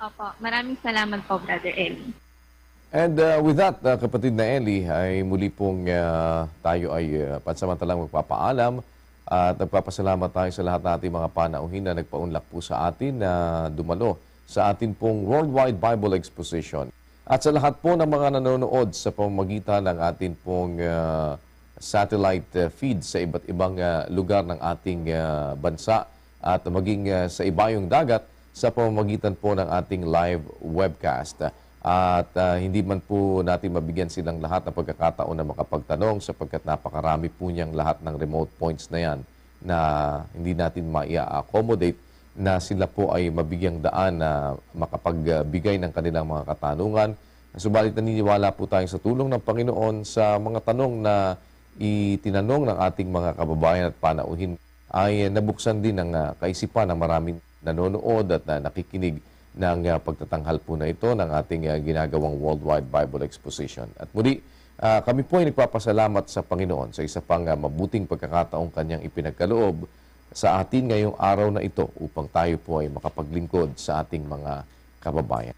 Opo, maraming salamat po, Brother Eli. And with that, kapatid na Eli, ay muli pong tayo ay pansamantalang magpapaalam at nagpapasalamat tayo sa lahat ng ating mga panauhin na nagpaunlak po sa atin na dumalo sa atin pong Worldwide Bible Exposition. At sa lahat po ng mga nanonood sa pamamagitan ng atin pong satellite feed sa iba't ibang lugar ng ating bansa at maging sa ibayong dagat sa pamamagitan po ng ating live webcast. At hindi man po natin mabigyan silang lahat ng pagkakataon na makapagtanong sapagkat napakarami po niyang lahat ng remote points na yan na hindi natin maia-accommodate na sila po ay mabigyang daan na makapagbigay ng kanilang mga katanungan. Subalit naniniwala po tayo sa tulong ng Panginoon sa mga tanong na itinanong ng ating mga kababayan at panauhin ay nabuksan din ng kaisipan ng maraming nanonood at nakikinig ng pagtatanghal po na ito ng ating ginagawang Worldwide Bible Exposition. At muli, kami po ay nagpapasalamat sa Panginoon sa isa pang mabuting pagkakataong kanyang ipinagkaloob sa atin ngayong araw na ito upang tayo po ay makapaglingkod sa ating mga kababayan.